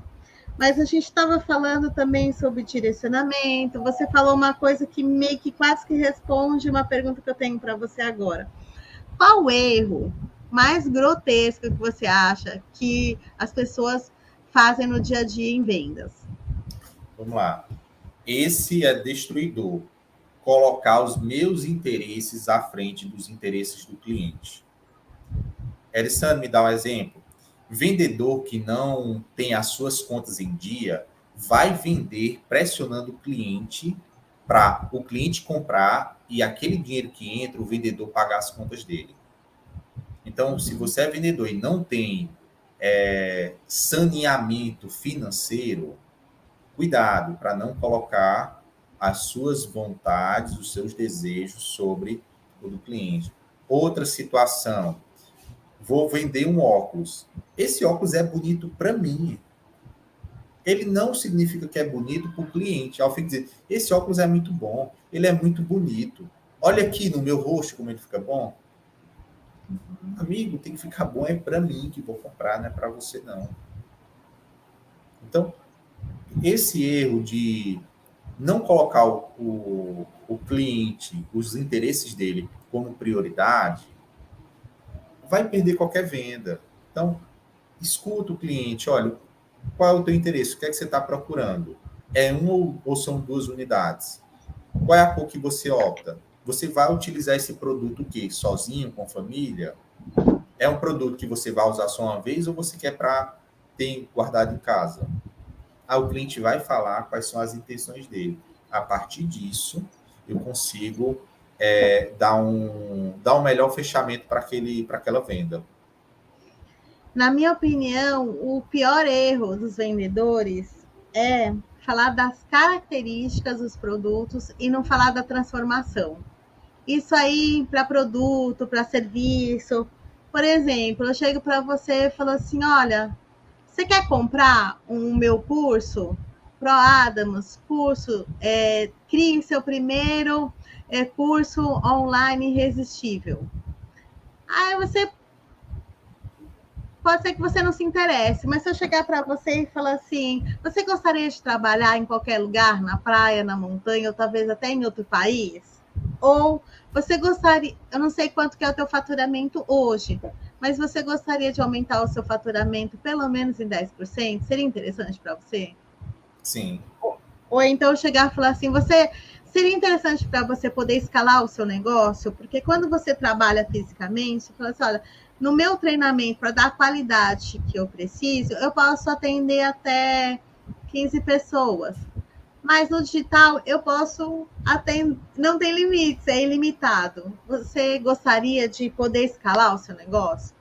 Mas a gente estava falando também sobre direcionamento. Você falou uma coisa que meio que quase que responde uma pergunta que eu tenho para você agora. Qual o erro mais grotesco que você acha que as pessoas fazem no dia a dia em vendas? Vamos lá. Esse é destruidor. Colocar os meus interesses à frente dos interesses do cliente. Erisane, me dá um exemplo. Vendedor que não tem as suas contas em dia vai vender pressionando o cliente para o cliente comprar e aquele dinheiro que entra, o vendedor pagar as contas dele. Então, se você é vendedor e não tem saneamento financeiro, cuidado para não colocar as suas vontades, os seus desejos sobre o do cliente. Outra situação, vou vender um óculos. Esse óculos é bonito para mim. Ele não significa que é bonito para o cliente. Ao fim de dizer, esse óculos é muito bom, ele é muito bonito. Olha aqui no meu rosto como ele fica bom. Amigo, tem que ficar bom, é para mim que vou comprar, não é para você não. Então, esse erro de não colocar o cliente, os interesses dele como prioridade, vai perder qualquer venda. Então, escuta o cliente, olha, qual é o teu interesse? O que é que você está procurando? É um ou são 2 unidades? Qual é a cor que você opta? Você vai utilizar esse produto o quê? Sozinho, com família? É um produto que você vai usar só uma vez ou você quer para ter guardado em casa? O cliente vai falar quais são as intenções dele. A partir disso, eu consigo dar um melhor fechamento para aquela venda. Na minha opinião, o pior erro dos vendedores é falar das características dos produtos e não falar da transformação. Isso aí para produto, para serviço. Por exemplo, eu chego para você e falo assim: olha, você quer comprar o meu curso? Pro Adams, curso, crie seu primeiro curso online irresistível. Aí você pode ser que você não se interesse, mas se eu chegar para você e falar assim, você gostaria de trabalhar em qualquer lugar, na praia, na montanha, ou talvez até em outro país? Ou você gostaria, eu não sei quanto que é o teu faturamento hoje, mas você gostaria de aumentar o seu faturamento pelo menos em 10%? Seria interessante para você? Sim. Ou então chegar e falar assim, você seria interessante para você poder escalar o seu negócio? Porque quando você trabalha fisicamente, você fala assim, olha, no meu treinamento, para dar a qualidade que eu preciso, eu posso atender até 15 pessoas. Mas no digital, eu posso atender, não tem limites, é ilimitado. Você gostaria de poder escalar o seu negócio?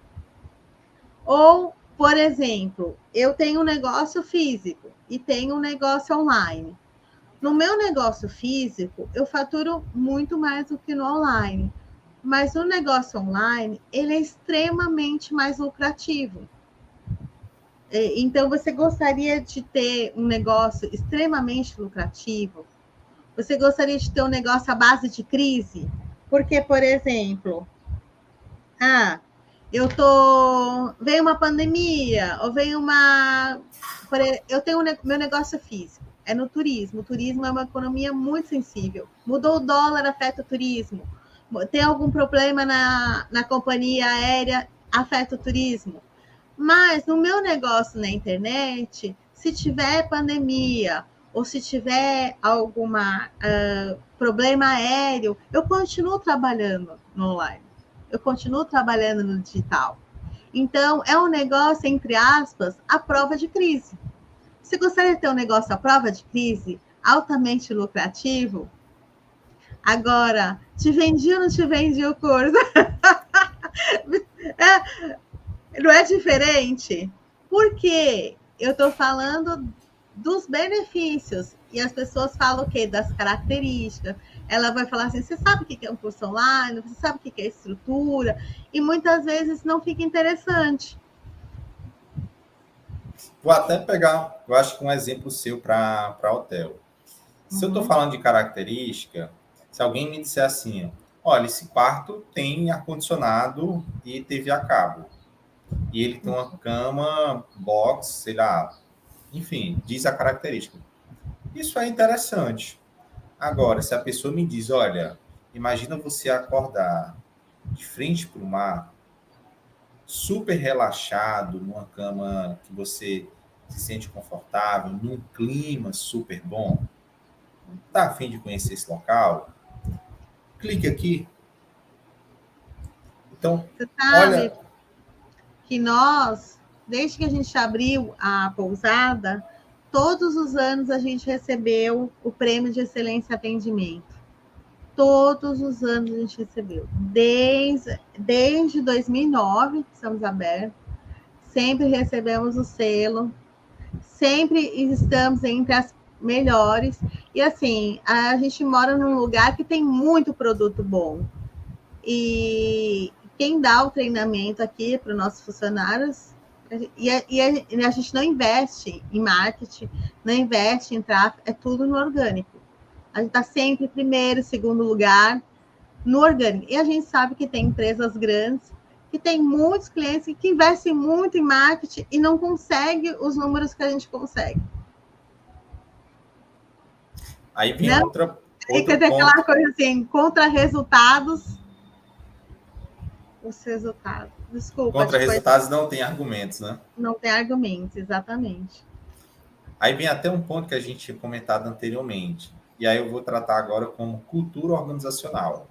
Ou, por exemplo, eu tenho um negócio físico e tenho um negócio online. No meu negócio físico, eu faturo muito mais do que no online. Mas o negócio online, ele é extremamente mais lucrativo. Então, você gostaria de ter um negócio extremamente lucrativo? Você gostaria de ter um negócio à base de crise? Porque, por exemplo, veio uma pandemia, ou veio uma... Eu tenho meu negócio físico, é no turismo. O turismo é uma economia muito sensível. Mudou o dólar, afeta o turismo. Tem algum problema na companhia aérea, afeta o turismo. Mas no meu negócio na internet, se tiver pandemia ou se tiver alguma problema aéreo, eu continuo trabalhando no online, eu continuo trabalhando no digital. Então, é um negócio, entre aspas, à prova de crise. Você gostaria de ter um negócio à prova de crise, altamente lucrativo? Agora, te vendi ou não te vendi o curso? Não é diferente? Porque eu estou falando dos benefícios. E as pessoas falam o quê? Das características. Ela vai falar assim, você sabe o que é um curso online? Você sabe o que é estrutura? E muitas vezes não fica interessante. Vou até pegar, eu acho que um exemplo seu para hotel. Se eu estou falando de característica, se alguém me disser assim, olha, esse quarto tem ar-condicionado e TV a cabo. E ele tem uma cama, box, sei lá, enfim, diz a característica. Isso é interessante. Agora, se a pessoa me diz, olha, imagina você acordar de frente para o mar, super relaxado, numa cama que você se sente confortável, num clima super bom, tá a fim de conhecer esse local? Clique aqui. Então, Você sabe olha, que nós, desde que a gente abriu a pousada, todos os anos a gente recebeu o prêmio de excelência em atendimento. Todos os anos a gente recebeu. Desde 2009 que estamos abertos, sempre recebemos o selo, sempre estamos entre as melhores. E assim, a gente mora num lugar que tem muito produto bom. E quem dá o treinamento aqui para os nossos funcionários, e a gente não investe em marketing, não investe em tráfego, é tudo no orgânico. A gente está sempre primeiro, segundo lugar no orgânico. E a gente sabe que tem empresas grandes que tem muitos clientes que investem muito em marketing e não consegue os números que a gente consegue. aí vem Não? outro Quer dizer, aquela ponto. coisa assim, contra resultados, os resultados. Desculpa, Contra resultados não tem argumentos, né? não tem argumentos, exatamente. Aí vem até um ponto que a gente tinha comentado anteriormente. E aí eu vou tratar agora como cultura organizacional.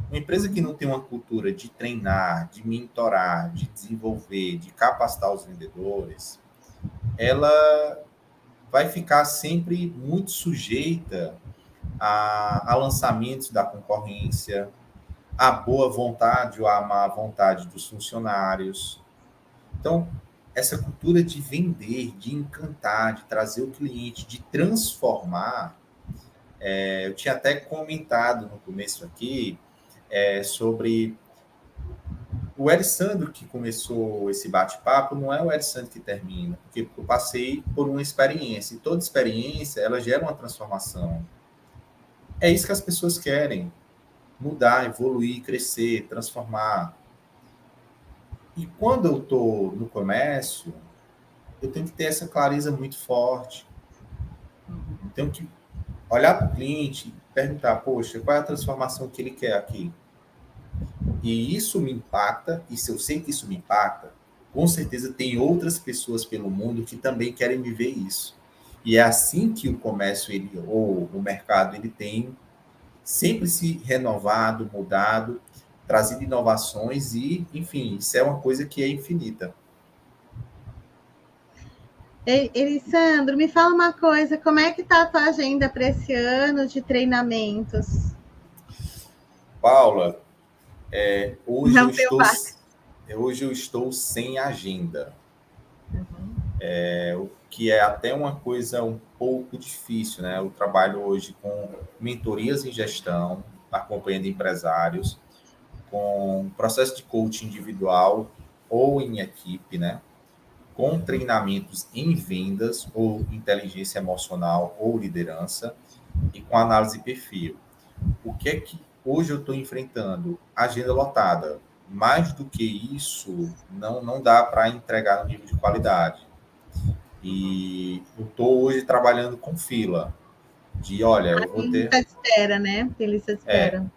Uma empresa que não tem uma cultura de treinar, de mentorar, de desenvolver, de capacitar os vendedores, ela vai ficar sempre muito sujeita a lançamentos da concorrência, a boa vontade ou a má vontade dos funcionários. Então, essa cultura de vender, de encantar, de trazer o cliente, de transformar, eu tinha até comentado no começo aqui sobre o Erisandro que começou esse bate-papo, não é o Erisandro que termina, porque eu passei por uma experiência, e toda experiência, ela gera uma transformação. É isso que as pessoas querem, mudar, evoluir, crescer, transformar. E quando eu estou no comércio, eu tenho que ter essa clareza muito forte. Eu tenho que olhar para o cliente e perguntar, poxa, qual é a transformação que ele quer aqui? E isso me impacta, e se eu sei que isso me impacta, com certeza tem outras pessoas pelo mundo que também querem viver isso. E é assim que o comércio, ou o mercado, ele tem sempre se renovado, mudado, trazido inovações e, enfim, isso é uma coisa que é infinita. Elisandro, me fala uma coisa, como é que está a tua agenda para esse ano de treinamentos? Paula, hoje Não tenho mais. hoje eu estou sem agenda. O que é até uma coisa um pouco difícil, né? Eu trabalho hoje com mentorias em gestão, acompanhando empresários, com processo de coaching individual ou em equipe, né? Com treinamentos em vendas ou inteligência emocional ou liderança e com análise de perfil. O que é que hoje eu estou enfrentando? Agenda lotada. Mais do que isso, não dá para entregar no nível de qualidade. E eu estou hoje trabalhando com fila. De, olha, eu vou Tem ter... lista de espera, né? Tem lista de espera.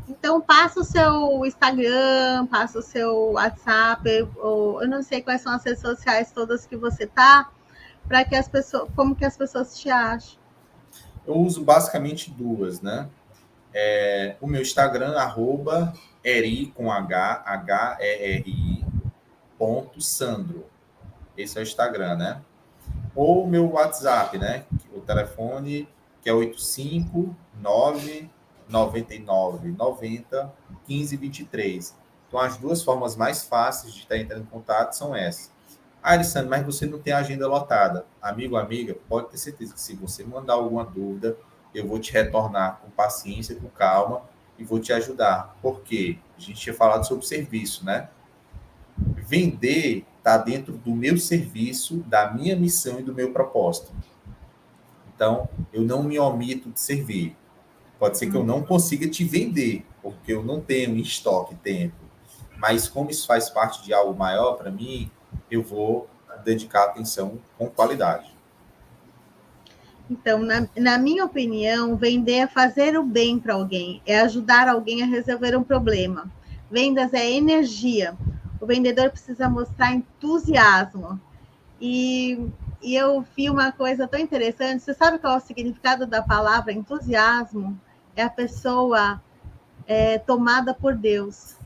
Então, passa o seu Instagram, passa o seu WhatsApp, ou eu não sei quais são as redes sociais todas que você tá, para que as pessoas, como que as pessoas te acham? Eu uso basicamente duas, né? O meu Instagram, @eri com H-E-R-I, ponto Sandro. Esse é o Instagram, né? Ou o meu WhatsApp, né? O telefone que é 859-9990-1523. Então, as duas formas mais fáceis de estar entrando em contato são essas. Ah, Alessandro, mas você não tem a agenda lotada. Amigo, amiga, pode ter certeza que se você mandar alguma dúvida, eu vou te retornar com paciência, com calma e vou te ajudar. Porque a gente tinha falado sobre serviço, né? Vender está dentro do meu serviço, da minha missão e do meu propósito. Então, eu não me omito de servir. Pode ser que eu não consiga te vender, porque eu não tenho em estoque tempo. Mas como isso faz parte de algo maior para mim, eu vou dedicar atenção com qualidade. Então, na minha opinião, vender é fazer o bem para alguém, é ajudar alguém a resolver um problema. Vendas é energia. O vendedor precisa mostrar entusiasmo. E, e eu vi uma coisa tão interessante. Você sabe qual é o significado da palavra entusiasmo? É a pessoa tomada por Deus.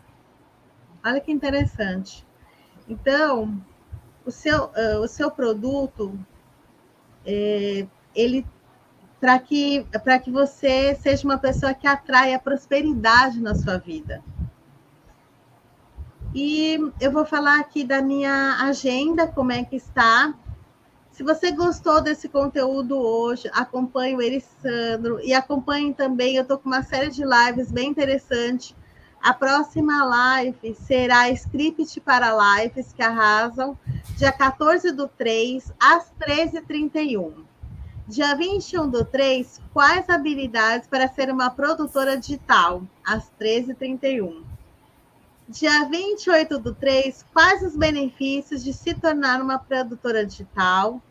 Olha que interessante. Então, o seu produto, ele para que você seja uma pessoa que atrai a prosperidade na sua vida. E eu vou falar aqui da minha agenda, como é que está. Se você gostou desse conteúdo hoje, acompanhe o Erissandro e acompanhe também, eu estou com uma série de lives bem interessante. A próxima live será Script para Lives que Arrasam, dia 14/3, às 13h31. Dia 21/3, quais habilidades para ser uma produtora digital? Às 13h31. Dia 28/3, quais os benefícios de se tornar uma produtora digital?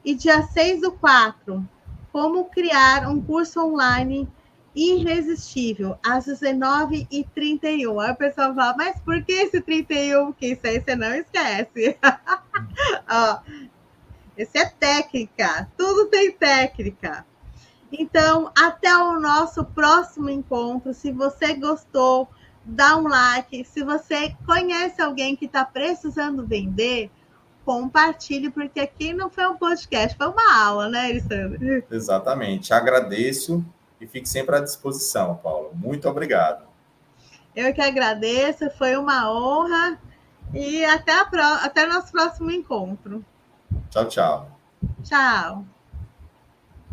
E dia 6/4, como criar um curso online irresistível, às 19h31. Aí o pessoal fala, mas por que esse 31? Que isso aí você não esquece. Ó, esse é técnica, tudo tem técnica. Então, até o nosso próximo encontro. Se você gostou, dá um like. Se você conhece alguém que está precisando vender, compartilhe, porque aqui não foi um podcast, foi uma aula, né, Alessandra? Exatamente. Agradeço e fique sempre à disposição, Paulo. Muito obrigado. Eu que agradeço, foi uma honra. E até o nosso próximo encontro. Tchau, tchau. Tchau.